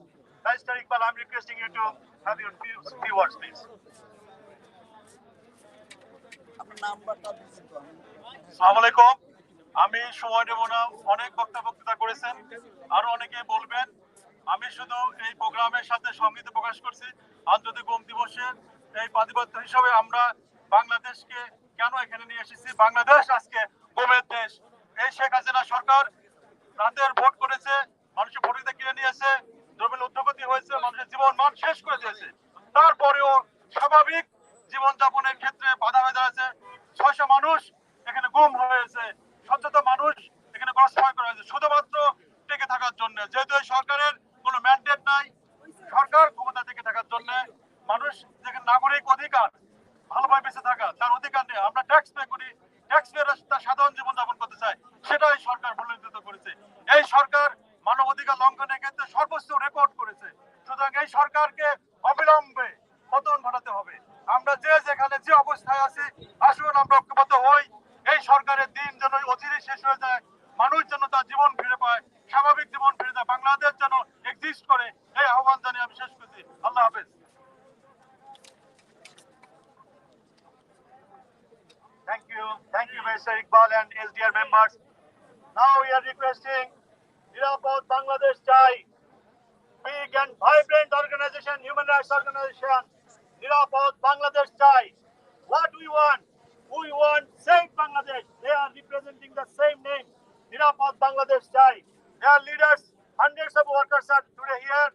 Barrister Iqbal, I'm requesting you to have your few words, please. আসসালামু আলাইকুম। আমি সময় নেব না, অনেক বক্তৃতা করেছেন, আরো অনেকে বলবেন। আমি শুধু এই প্রোগ্রামের সাথে সংগীত প্রকাশ করছি। আন্তর্জাতিক গম দিবসের এই প্রতিবাদ্য হিসাবে আমরা বাংলাদেশকে কেন এখানে নিয়ে এসেছি। বাংলাদেশ আজকে গমের দেশ। এই শেখ হাসিনা সরকার রাতের ভোট করেছে, মানুষের ভোটে কিনে নিয়েছে, দ্রব্যের ঊর্ধ্বগতি হয়েছে, মানুষের জীবন মান শেষ করে দিয়েছে। তারপরেও স্বাভাবিক জীবনযাপনের ক্ষেত্রে বাধা হয়ে দাঁড়াচ্ছে। 600 মানুষ এখানে গুম হয়েছে, শত মানুষ এখানে ক্রসফায়ার করা হয়েছে শুধুমাত্র টিকে থাকার জন্য। যেহেতু এই সরকারের কোনো ম্যান্ডেট নাই, সরকার ক্ষমতা টিকে থাকার জন্য মানুষ যেখানে নাগরিক অধিকার ভালোভাবে বেঁচে থাকা তার অধিকার নেই। আমরা ট্যাক্স পে করি, ট্যাক্স পে তার সাধারণ জীবনযাপন করতে চাই, সেটাই সরকার মূল্যায়িত করেছে। এই সরকার মানব অধিকার লঙ্ঘনের ক্ষেত্রে সর্বোচ্চ রেকর্ড করেছে। সুতরাং এই সরকারকে অবিলম্বে পতন ঘটাতে হবে। আমরা যে যেখানে যে অবস্থায় আছি, আসুন আমরা ঐক্যবদ্ধ হই। এই সরকারের দিন যেন অচিরে শেষ হয়ে যায়, মানুষ যেন তার জীবন ফিরে পায়, স্বাভাবিক জীবন ফিরে যায়, বাংলাদেশ যেন এক্সিস্ট করে, এই আহ্বান জানিয়ে আমি শেষ করছি। আল্লাহ হাফেজ। Thank you, Mr. Iqbal and SDR members. Now we are requesting Nirapod Bangladesh Chai, big and vibrant organization, human rights organization, Nirapod Bangladesh Chai. What we want Save Bangladesh. They are representing the same name, Nirapod Bangladesh Chai. Their leaders, hundreds of workers are today here.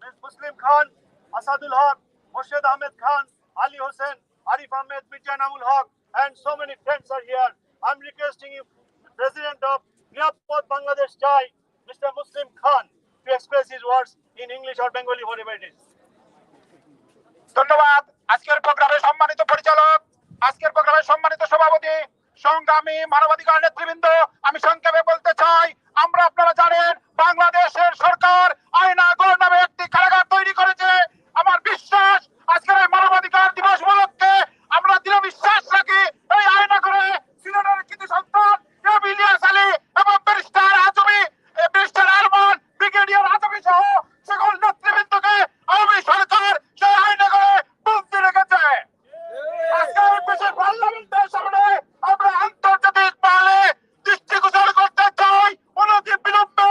Ms. Muslim Khan, Asadul Haq, Murshid Ahmed Khan, Ali Hussain, Arif Ahmed, Mirjan Amul Haq, and so many friends are here. I'm requesting you, President of Nirapod Bangladesh Chai, Mr. Muslim Khan, to express his words in English or Bengali, whatever it is. ধন্যবাদ। আজকের প্রোগ্রামের সম্মানিত পরিচালক, আজকের প্রোগ্রামের সম্মানিত সভাপতি, সংগ্রামী মানবাধিকার নেতৃবৃন্দ, আমি সংক্ষেপে বলতে চাই, আপনারা জানেন বাংলাদেশের সরকার আয়নাগর নামে একটি কারাগার তৈরি করেছে। আমার বিশ্বাস আজকের এই মানবাধিকার দিবস উপলক্ষে আমরা দৃঢ় বিশ্বাস রাখি এই আয়নাগরে সিলেটের কৃতি সন্তান ইলিয়াস আলী এবং barrister Azmi, barrister Arman, brigadier Azmi সহ সকল নেতৃবৃন্দকে আওয়ামী সরকার সেই আয়নাগরে বন্দী রেখেছে। আজকের বিশেষ পার্লামেন্টের সামনে আমরা আন্তর্জাতিক মহলে দৃষ্টিগোচর করতে চাই, অনতি বিলম্বে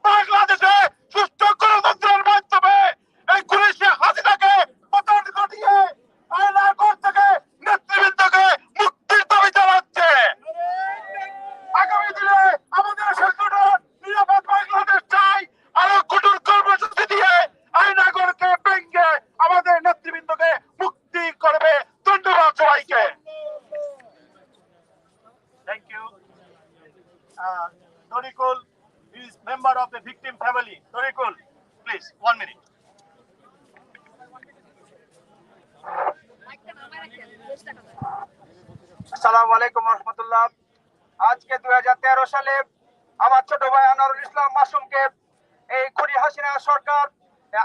বাংলাদেশে সুষ্ঠু গণতন্ত্রের মাধ্যমে এই খুনি হাসিনাকে পতন ঘটিয়ে আয়নাগর থেকে নেতৃবৃন্দকে মুক্তির দাবি জানাচ্ছে। আগামী দিনে আমাদের সংগঠন নিরাপদ বাংলাদেশ চাই আরো কঠোর কর্মসূচি দিয়ে আয়নাগরকে ভেঙে আমাদের নেতৃবৃন্দকে মুক্তি করবে। ধন্যবাদ সবাইকে। Thank you. Torikul is member of the victim family. Torikul, please, 1 minute. আসসালামু আলাইকুম রহমতুল্লাহ। আজকে 2013 সালে আমার ছোট ভাই আনোয়ারুল ইসলাম মাসুমকে এই খুনি হাসিনা সরকার,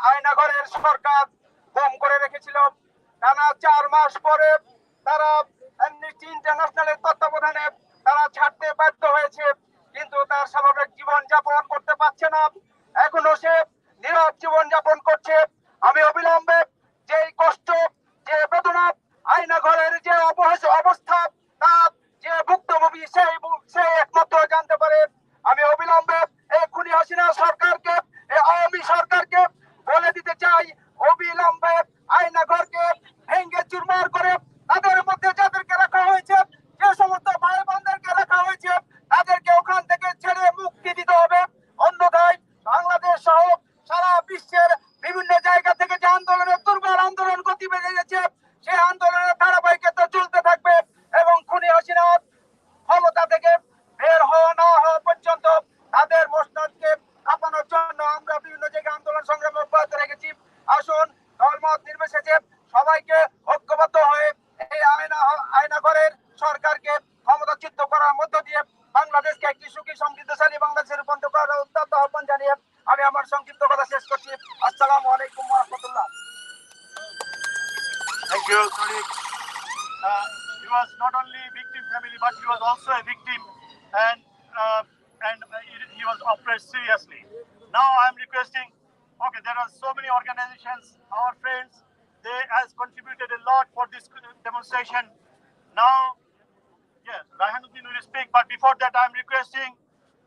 আয়নাঘরের সরকার গুম করে রেখেছিল। টানা 4 মাস পরে তারা অ্যামনেস্টি ইন্টারন্যাশনালের তত্ত্বাবধানে তারা ছাড়তে বাধ্য হয়েছে, কিন্তু তার স্বাভাবিক জীবন যাপন করতে পারছে না। এখনো সে নীরব জীবন যাপন করছে। আমি অবিলম্বে যে কষ্ট, যে বেদনা, আয়নাঘরের যে অবস্থা, তার যে ভুক্তভোগী সে একমাত্র জানতে পারে। আমি অবিলম্বে এই খুনি হাসিনা সরকারকে, এই আওয়ামী সরকারকে বলে দিতে চাই, অবিলম্বে আয়নাঘরকে ভেঙে চুরমার করে তাদের মধ্যে যাদেরকে রাখা হয়েছে, যে সমস্ত ভাই বোনদেরকে রাখা হয়েছে, তাদেরকে ওখান থেকে ছেড়ে মুক্তি দিতে হবে। অন্যথায় বাংলাদেশ সহ সারা বিশ্বের বিভিন্ন জায়গা থেকে যে আন্দোলনের দুর্বার আন্দোলন গতি বেড়ে গেছে, সেই আন্দোলনের ধারাবাহিকতা চলতে থাকবে এবং খুনি হাসিনা ক্ষমতা থেকে বের না হওয়া পর্যন্ত তাদের মসনদকে কাঁপানোর জন্য আমরা বিভিন্ন জায়গায় আন্দোলন সংগ্রাম অব্যাহত রেখেছি। আসুন দলমত নির্বিশেষে সবাইকে ঐক্যবদ্ধ হয়ে এই আয়নাঘরের সরকারকে ক্ষমতাচ্যুত করার মধ্য দিয়ে বাংলাদেশকে একটি সুখী সমৃদ্ধশালী বাংলাদেশে রূপান্তর করার অত্যন্ত আহ্বান জানিয়ে আমি আমার সংক্ষিপ্ত কথা শেষ করছি। আসসালামু আলাইকুম ওয়া রাহমাতুল্লাহ। Thank you, Tariq. He was not only victim family, but he was also a victim, and he was oppressed seriously. Now I am requesting. Okay, there are so many organizations, our friends, they has contributed a lot for this demonstration. Now, yes, Rahanuddin will speak, but before that, I am requesting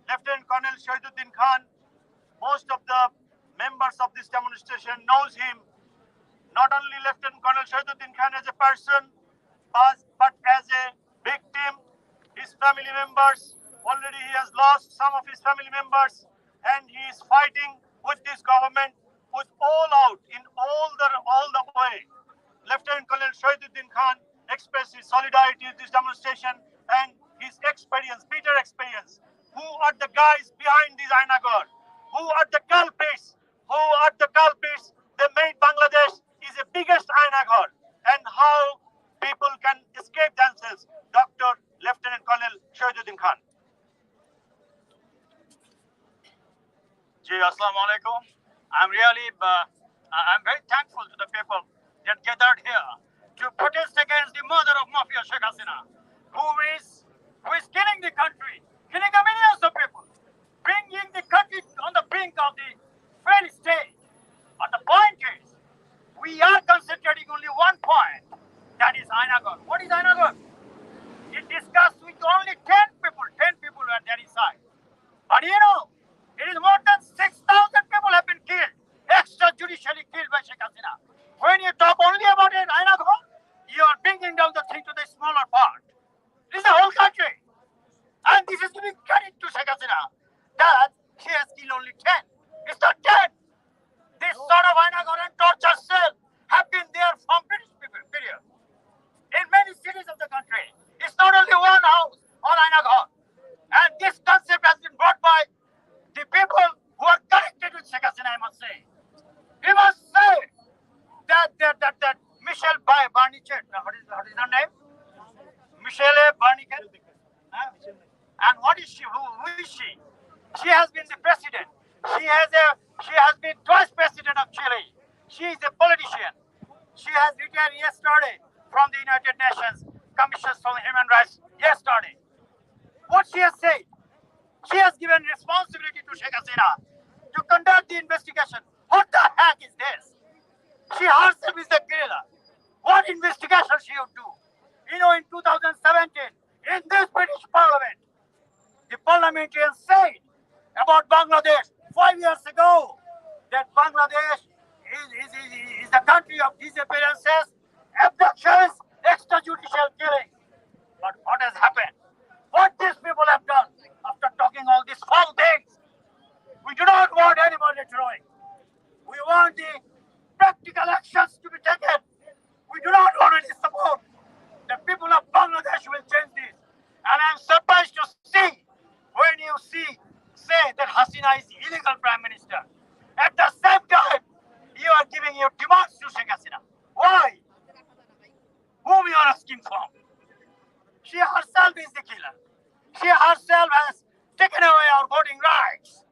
Lieutenant Colonel Shahiduddin Khan. Most of the members of this demonstration knows him. Not only Lieutenant Colonel Shahiduddin Khan as a person, but as a victim. His family members, already he has lost some of his family members, and he is fighting with this government with all out in all the way. Lieutenant Colonel Shahiduddin Khan expressed his solidarity with this demonstration and his experience, bitter experience. Who are the guys behind this Ainagar? Who are the culprits? Who are the culprits? They made Bangladesh is the biggest Ainagar, and how people can escape themselves. Dr. Lieutenant Colonel Shahiduddin Khan. Ji, Assalamu alaikum. I'm very thankful to the people that gathered here to protest against the murder of Mafia Sheikh Hasina, who is killing the country, killing millions of people, bringing the country on the brink of the failed state. But the point is, we are concentrating only one point, that is Ainagar. What is Ainagar? It discussed with only 10 people were there inside. But you know, it is more than 6,000 people have been killed, extrajudicially killed by Sheikh Hasina. When you talk only about it, Ainagar, you are bringing down the thing to the smaller part. This is the whole country. And this is giving credit to Sheikh Hasina that she has killed only 10. It's not 10. This sort of Ainagar and torture cell have been there from British period. In many cities of the country. It's not only one house on Ainagar. And this concept has been brought by the people who are connected with Sheikh Hasina, I must say. We must say that Michelle Barnichet, what is her name? Michelle Barnichet. And what is she? Who is she? She has been the president. She has been twice president of Chile. She is a politician. She has retired yesterday from the United Nations Commission on Human Rights yesterday. What she has said, she has given responsibility to Sheikh Hasina to conduct the investigation. What the heck is this? She herself is the killer. What investigation she would do? You know, in 2017, in this British Parliament, the parliamentarians said about Bangladesh 5 years ago that Bangladesh is the country of disappearances, abductions, extrajudicial killing. But what has happened? What these people have done after talking all these foul things? We do not want any more rhetoric. We want the practical actions to be taken. We do not want any support. The people of Bangladesh will change this. And I'm surprised to see when you say that Hasina is illegal prime minister. At the same time, you are giving your demands to Sheikh Hasina. Why? Whom you are asking from? She herself is the killer. She herself has taken away our voting rights.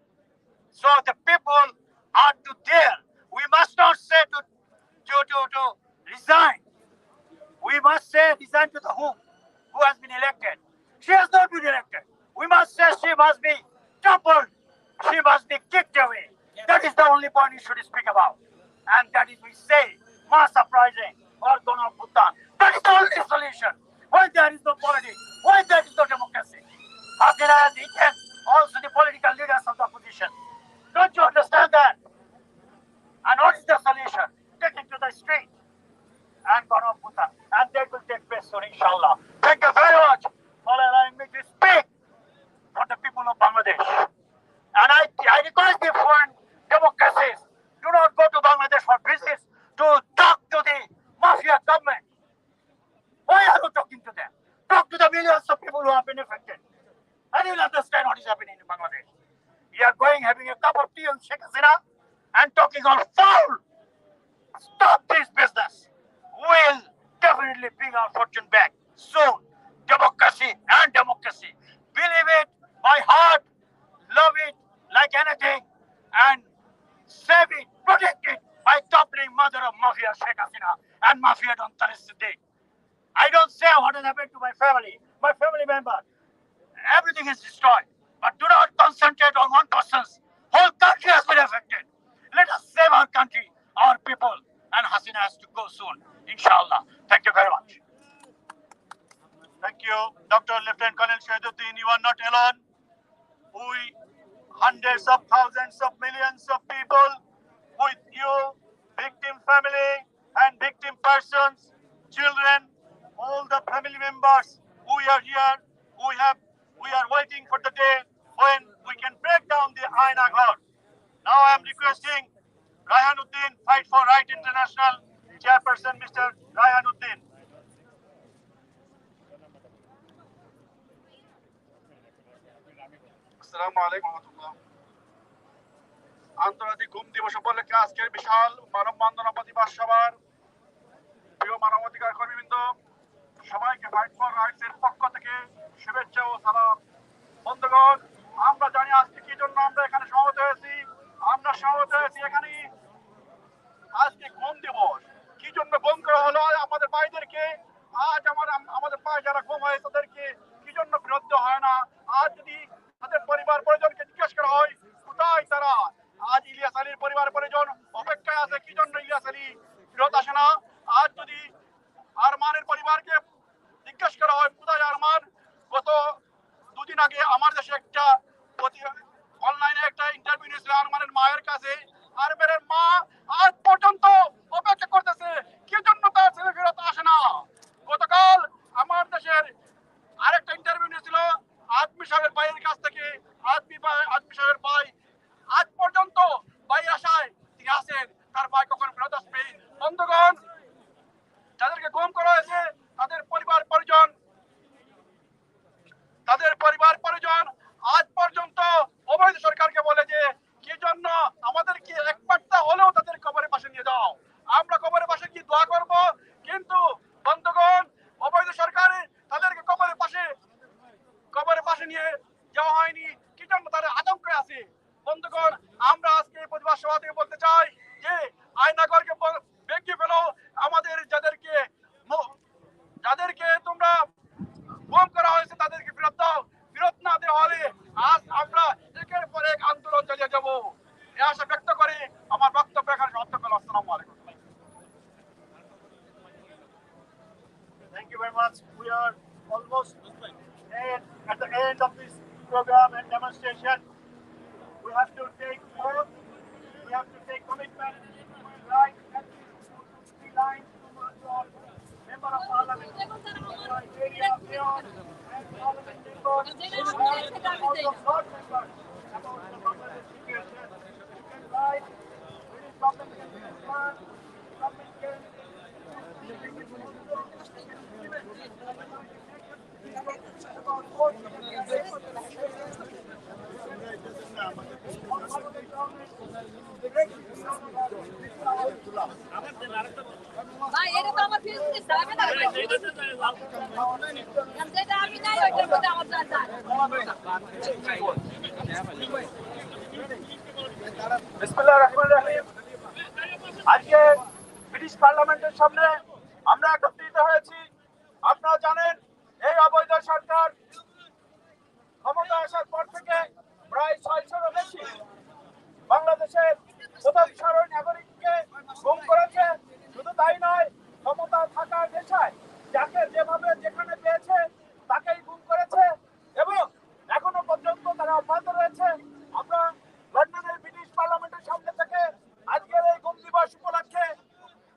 So the people are to dare. We must not say to resign. We must say resign to the who has been elected. She has not been elected. We must say she must be toppled. She must be kicked away. That is the only point you should speak about. And that is, we say, mass uprising or Gona Bhutan. That is the only solution. When there is no politics, when there is no democracy. Hasina has eaten also the political leaders of the opposition. Don't you understand that? And what is the solution? Take it to the street and Gona Bhutan. And that will take place soon, inshallah. Thank you very much for allowing me to speak for the people of Bangladesh. And I request the foreign democracies, do not go to Bangladesh for business to talk to the mafia government. Why are you talking to them? Talk to the millions of people who have been affected. And you'll understand what is happening in Bangladesh. You are going, having a cup of tea on Sheikh Hasina and talking on foul. Stop this business. We'll definitely bring our fortune back soon. Democracy and democracy. Believe it Mafia Sheikh Hasina and Mafia Don Tariq Siddiq. I don't say what has happened to my family member. Everything is destroyed. But do not concentrate on one person's. Whole country has been affected. Let us save our country, our people, and Hasina has to go soon, inshallah. Thank you very much. Thank you, Dr. Lieutenant Colonel Shahiduddin. You are not alone. We, hundreds of thousands of millions of people with you, victim family and victim persons, children, all the family members, we are here. We are waiting for the day when we can break down the Aina Ghar. Now I am requesting Raihanuddin, Fight for Right International chairperson, Mr. Raihanuddin. আসসালামু আলাইকুম রহমতুল্লাহ। আন্তর্জাতিক ঘুম দিবস উপলক্ষে আজকের বিশাল মানববন্ধন প্রতিবাদ সভার প্রিয় মানবাধিকার কর্মীবৃন্দ, সবাইকে ফাইট ফর রাইটস এর পক্ষ থেকে শুভেচ্ছা ও সালাম। বন্ধুগণ, আমরা জানি আজকে কি জন্য আমরা এখানে সমবেত হয়েছি। আমরা সমবেত হয়েছি এখানে আজকে ঘুম দিবস। কি জন্য ঘুম করা হলো আমাদের ভাইদেরকে? আজ আমাদের পায়ে যারা ঘুম হয় তাদেরকে কি জন্য ফেরত দেওয়া হয় না? আজ যদি তাদের পরিবার পরিজনকে জিজ্ঞেস করা হয় কোথায় তারা, আজ ইলিয়াস আলীর পরিবার পরিজন অপেক্ষায় আছে, কি জন্য ইলিয়াস আলী ফেরত আসে না? আজ যদি আরমানের পরিবারকে জিজ্ঞেস করা হয় কোথায় আরমান, গত দুদিন আগে আমার দেশে একটা অনলাইনে একটা ইন্টারভিউ নিয়েছিল আরমানের মায়ের কাছে। আরমানের মা আজ পর্যন্ত অপেক্ষা করতেছে, কি জন্য তার ছেলে ফেরত আসে না। গতকাল আমার দেশের আরেকটা ইন্টারভিউ নিয়েছিল আদমি সাহেবের ভাইয়ের কাছ থেকে। আদমি সাহেবের ভাই আজ পর্যন্ত ভাই আশায় তিনি আছেন, তার ভাই কখন ফেরত আসবে। বন্ধুগণ, যাদেরকে গুম করা হয়েছে তাদের পরিবার পরিজন আজ পর্যন্ত অবৈধ সরকারকে বলে যে কি জন্য আমাদেরকে এক পাট্টা হলেও তাদের কবরের পাশে নিয়ে যাও, আমরা কবরের পাশে কি দোয়া করব। কিন্তু বন্ধুগণ, অবৈধ সরকারে তাদেরকে কবরের পাশে নিয়ে যাওয়া হয়নি, কি জন্য তারা আতঙ্কে আছে। বন্ধুগণ, আমরা আজকে এই প্রতিবাদ সভা থেকে বলতে চাই যে আয়নাগরকে ভেঙে ফেলো, আমাদের যাদেরকে তোমরা গুম করা হয়েছে তাদেরকে ফেরত দাও। ফেরত না দেওয়া হলে আজ আমরা একের পর এক আন্দোলন চালিয়ে যাব। এই আশা ব্যক্ত করে আমার বক্তব্য এখানে সমাপ্ত করলাম। আসসালামু আলাইকুম। Thank you very much. We are almost at the end of this program and demonstration. We have to take oath. We have to take commitment. Right at the line to our member of parliament, area mayor, and parliament members, and also board members about the Bangladesh situation. You can write. British government can respond. Government can. ভাই এটা তো আমার ফিস দিতে হবে না, যেটা আমি নাই ওইটার মধ্যে আমার যা যায়। বিসমিল্লাহির রহমানির রহিম। আজকে ব্রিটিশ পার্লামেন্টের সামনে আমরা একত্রিত হয়েছি। আপনারা জানেন এই অবৈধ সরকার ক্ষমতা আসার পর থেকে প্রায় 600-এরও বেশি বাংলাদেশের প্রথম সাধারণ নাগরিককে গুম করেছে। শুধু তাই নয়, ক্ষমতা থাকার নেশায় যাকে যেভাবে যেখানে পেয়েছে তাকেই গুম করেছে এবং এখনো পর্যন্ত তারা অব্যাহত রয়েছে। আমরা লন্ডনের ব্রিটিশ পার্লামেন্টের সামনে থেকে আজকের এই গুম দিবস উপলক্ষে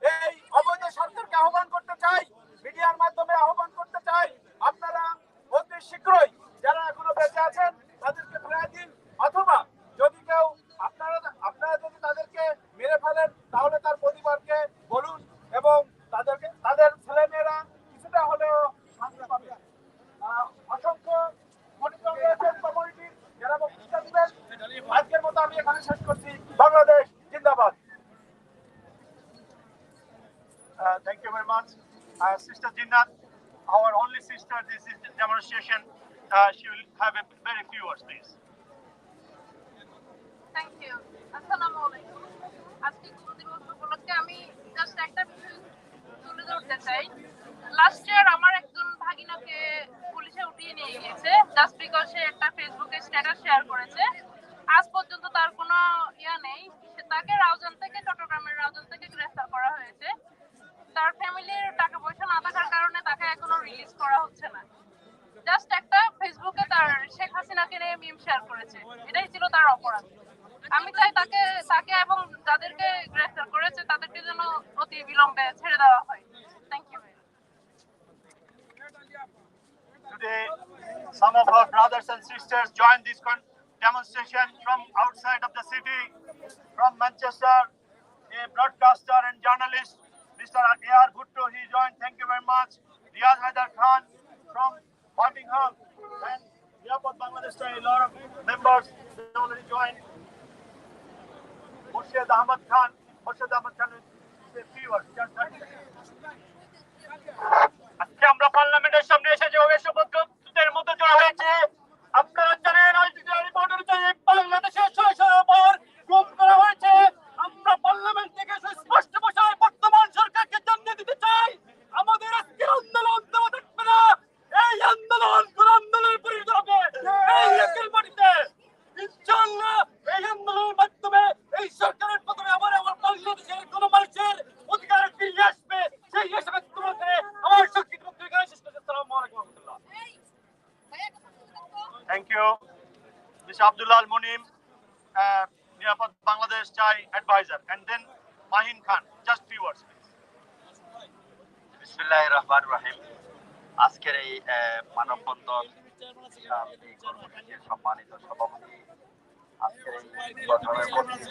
এই অবৈধ সরকারকে আহ্বান করতে চাই, মিডিয়ার মাধ্যমে আহ্বান করতে চাই, আপনারা অতি শীঘ্রই যারা এখনো বেঁচে আছেন তাদেরকে ফেরাই দিন, অথবা যদি কেউ আপনারা যদি তাদেরকে মেরে ফেলেন তাহলে তার পরিবারকে বলুন এবং তাদের ছেলেমেয়েরা কিছুটা হলেও শান্তি পাবে। অসংখ্য মনিটর রয়েছেন কমিউনিটির যারা বক্তৃতা দিবেন। আজকের মতো আমি এখানে শেষ করছি। বাংলাদেশ জিন্দাবাদ। Thank you very much. Sister Jinnat, our only sister, this is the demonstration. She will have a very few words, please. Thank you. Assalamu alaikum. আজকে গুম দিবস উপলক্ষে আমি জাস্ট একটা বিষয় তুলে ধরতে চাই। লাস্ট ইয়ার আমার একজন ভাগিনাকে পুলিশে উঠিয়ে নিয়ে গিয়েছে জাস্ট বিকজ সে একটা ফেসবুকে স্ট্যাটাস শেয়ার করেছে। আজ পর্যন্ত তার কোনো নেই। তাকে রাউজান থেকে, চট্টগ্রামের রাউজান থেকে গ্রেফতার করা হয়েছে। তার ফ্যামিলির টাকা পয়সা না থাকার কারণে তাকে এখনো রিলিজ করা হচ্ছে না। জাস্ট একটা ফেসবুকে তার শেখ হাসিনাকে নিয়ে মিম শেয়ার করেছে, এটাই ছিল তার অপরাধ। আমি চাই তাকে এবং যাদেরকে গ্রেফতার করেছে তাদেরকে যেন অতি বিলম্বে ছেড়ে দেওয়া হয়। Thank you. Today, some of our brothers and sisters joined this demonstration from outside of the city, from Manchester. A broadcaster and journalist, Mr. A.R. Bhutto, he joined. Thank you very much. Riyaz Haidar Khan from Birmingham and Nirapad Bangladesh, a lot of members they already joined. Murshid Ahmad Khan is a viewer. আজকে আমরা পার্লামেন্টের সামনে এসে যে অভিযোগের মধ্যে জড়া হয়েছে, আপনারা জানেন বাংলাদেশের ৬০০ পর গুম করা হয়েছে। আমরা পার্লামেন্ট থেকে সুস্পষ্ট ভাষায় বর্তমান সরকারকে জানিয়ে দিতে চাই, আমাদের আজকের আন্দোলন দেওয়া থাকবে না। এই আন্দোলন কোন আন্দোলনের পরিণত হবে এই একের মাটিতে। ইনশাআল্লাহ এই আন্দোলনের মাধ্যমে এই সরকারের প্রথমে আমার বাংলাদেশের কোন মানুষের অধিকার ফিরে আসবে, সেই হিসেবে তোমাকে আমার শক্তি পত্রিকা শেষ করতে। আসসালামু আলাইকুম ওয়া রাহমাতুল্লাহ। Thank you, Mr. Abdullah Al Munim, Nirapad Bangladesh Chai advisor, and then Mahin Khan. Just few words, please. বিসমিল্লাহির রহমানির রহিম। আজকের এই মানববন্ধন এই কর্মসূচির সম্মানিত সভাপতি, আজকের এই প্রোগ্রামের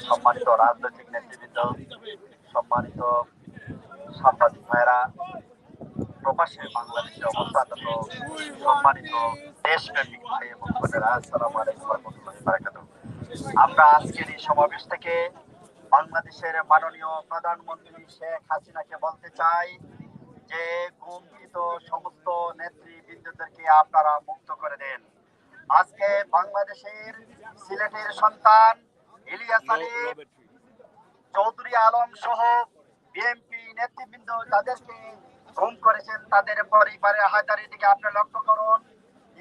সম্মানিত রাজনৈতিক নেতৃবৃন্দ, সম্মানিত সাংবাদিক ভাইরা, প্রবাসী বাংলাদেশে অবস্থানরত সম্মানিত দেশব্যাপী ভাই এবং বোনেরা, আসসালামু আলাইকুম ওয়া রাহমাতুল্লাহি ওয়া বারাকাতুহু। আমরা আজকের এই সমাবেশ থেকে বাংলাদেশের মাননীয় প্রধানমন্ত্রী শেখ হাসিনাকে বলতে চাই যে গুমকৃত সমস্ত নেতৃবৃন্দদেরকে আপনারা মুক্ত করে দেন। আজকে বাংলাদেশের সিলেটের সন্তান ইলিয়াস আলী, চৌধুরী আলম সহ বিএনপি নেতৃবৃন্দ যাদেরকে গুম করেছেন তাদের পরিবারের হাজারির দিকে আপনি লক্ষ্য করুন।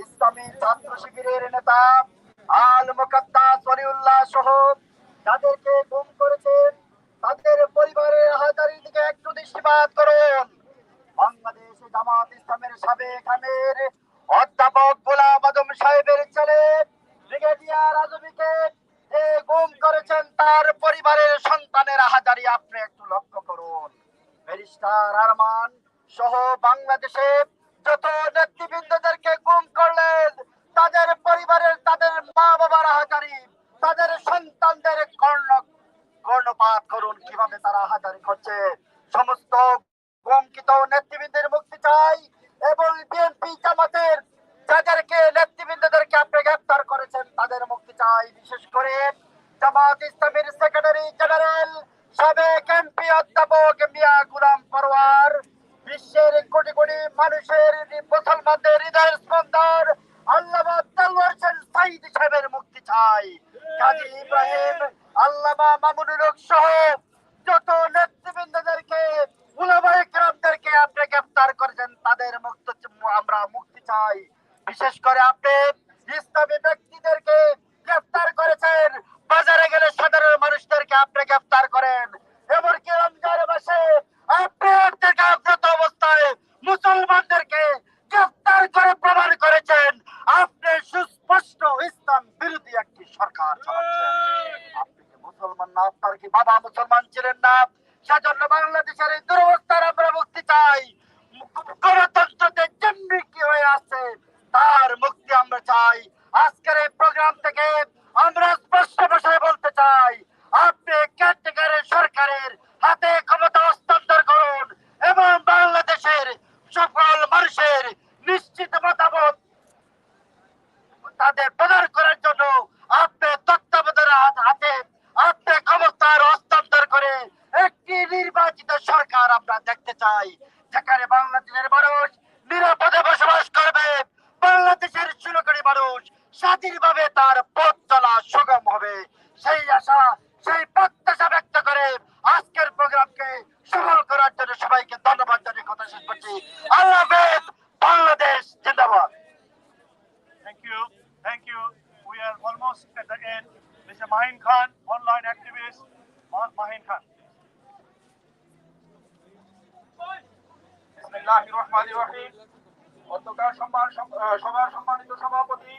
ইসলামী ছাত্র শিবিরের নেতা আল মুকাদ্দাস ওলিউল্লাহ সহ যাদেরকে গুম করেছেন তাদের পরিবারের হাজারির দিকে একটু দৃষ্টিপাত করুন। বাংলাদেশ জামাত ইসলামের সাবেক আমির অধ্যাপক গোলাম আজম সাহেবের ছেলে ব্রিগেডিয়ার আজমিকে যে গুম করেছেন তার পরিবারের সন্তানের হাজারি আপনি একটু লক্ষ্য করুন। ব্যারিস্টার আরমান সহ বাংলাদেশে যত নেতৃবৃন্দদেরকে গুম করলেন তাদের পরিবারের, তাদের মা বাবার হাজারি, তাদের সন্তানদের কর্ণপাত করুন কিভাবে তারা হাজারি করছে। সমস্ত গুমকৃত নেতৃবৃন্দের মুক্তি চাই এবং বিএনপি জামাতের যাদেরকে নেতৃবৃন্দদেরকে আপনি গ্রেফতার করেছেন তাদের মুক্তি চাই। বিশেষ করে জামাত ইসলামের সেক্রেটারি জেনারেল সাবেক এমপি অধ্যাপক মিয়া গোলাম পরওয়ার, বিশ্বের কোটি কোটি মানুষের মুসলমানদের হৃদয়ের স্পন্দন আল্লামা দেলওয়ার হোসেন সাঈদ সাহেবের মুক্তি চাই। কাজী ইব্রাহিম, আল্লামা মামুনুল হক সহ যত নেতৃবৃন্দদেরকে, উলামায়ে কেরামদেরকে আপনি গ্রেফতার করেছেন তাদের আমরা মুক্তি চাই। বিশেষ করে আপনি ইসলামী ব্যক্তিদেরকে গ্রেফতার করেছেন, বাজারে গেলে সাধারণ মানুষদেরকে আপনি গ্রেফতার করেন, এমনকি রমজান মাসে আপনি আব্রত অবস্থায় মুসলমানদেরকে গ্রেফতার করে প্রমাণ করেছেন আপনি সুস্পষ্ট ইসলাম বিরোধী একটি সরকার চালাচ্ছেন। আপনি কি মুসলমান না? আপনার কি বাবা মুসলমান ছিলেন না? সেজন্য বাংলাদেশের এই দুরবস্থার আমরা মুক্তি চাই। গণতন্ত্রতে যেমনি কি হয়ে আছে তার মুক্তি আমরা চাই। আজকের এই প্রোগ্রাম থেকে আমরা স্পষ্ট ভাষায় বলতে চাই, আপনি কেয়ারটেকারের সরকারের হাতে ক্ষমতা হস্তান্তর করুন এবং বাংলাদেশের সকল মানুষের নিশ্চিত মতামত তাদের প্রদান করার জন্য আপনি তত্ত্বাবধানের হাতে আপনি ক্ষমতার হস্তান্তর করে একটি নির্বাচিত সরকার আমরা দেখতে চাই, যেখানে বাংলাদেশের মানুষ নিরাপদে বসবাস করবে, বাংলাদেশের 16 কোটি মানুষ স্বাধীনভাবে তার পথ চলা সুগম হবে। সেই আশা, সেই প্রত্যাশা ব্যক্ত করে আজকের প্রোগ্রামকে সফল করার জন্য সবাইকে ধন্যবাদ জানিয়ে কথা শেষ করছি। আল্লাহ হাফেজ। বাংলাদেশ জিন্দাবাদ। Thank you. We are almost at the end. Mr. Mahin Khan, online activist. Mahin Khan. বিসমিল্লাহির রহমানির রহিম। গতকাল সভার সম্মানিত সভাপতি,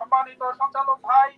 সম্মানিত সঞ্চালক ভাই,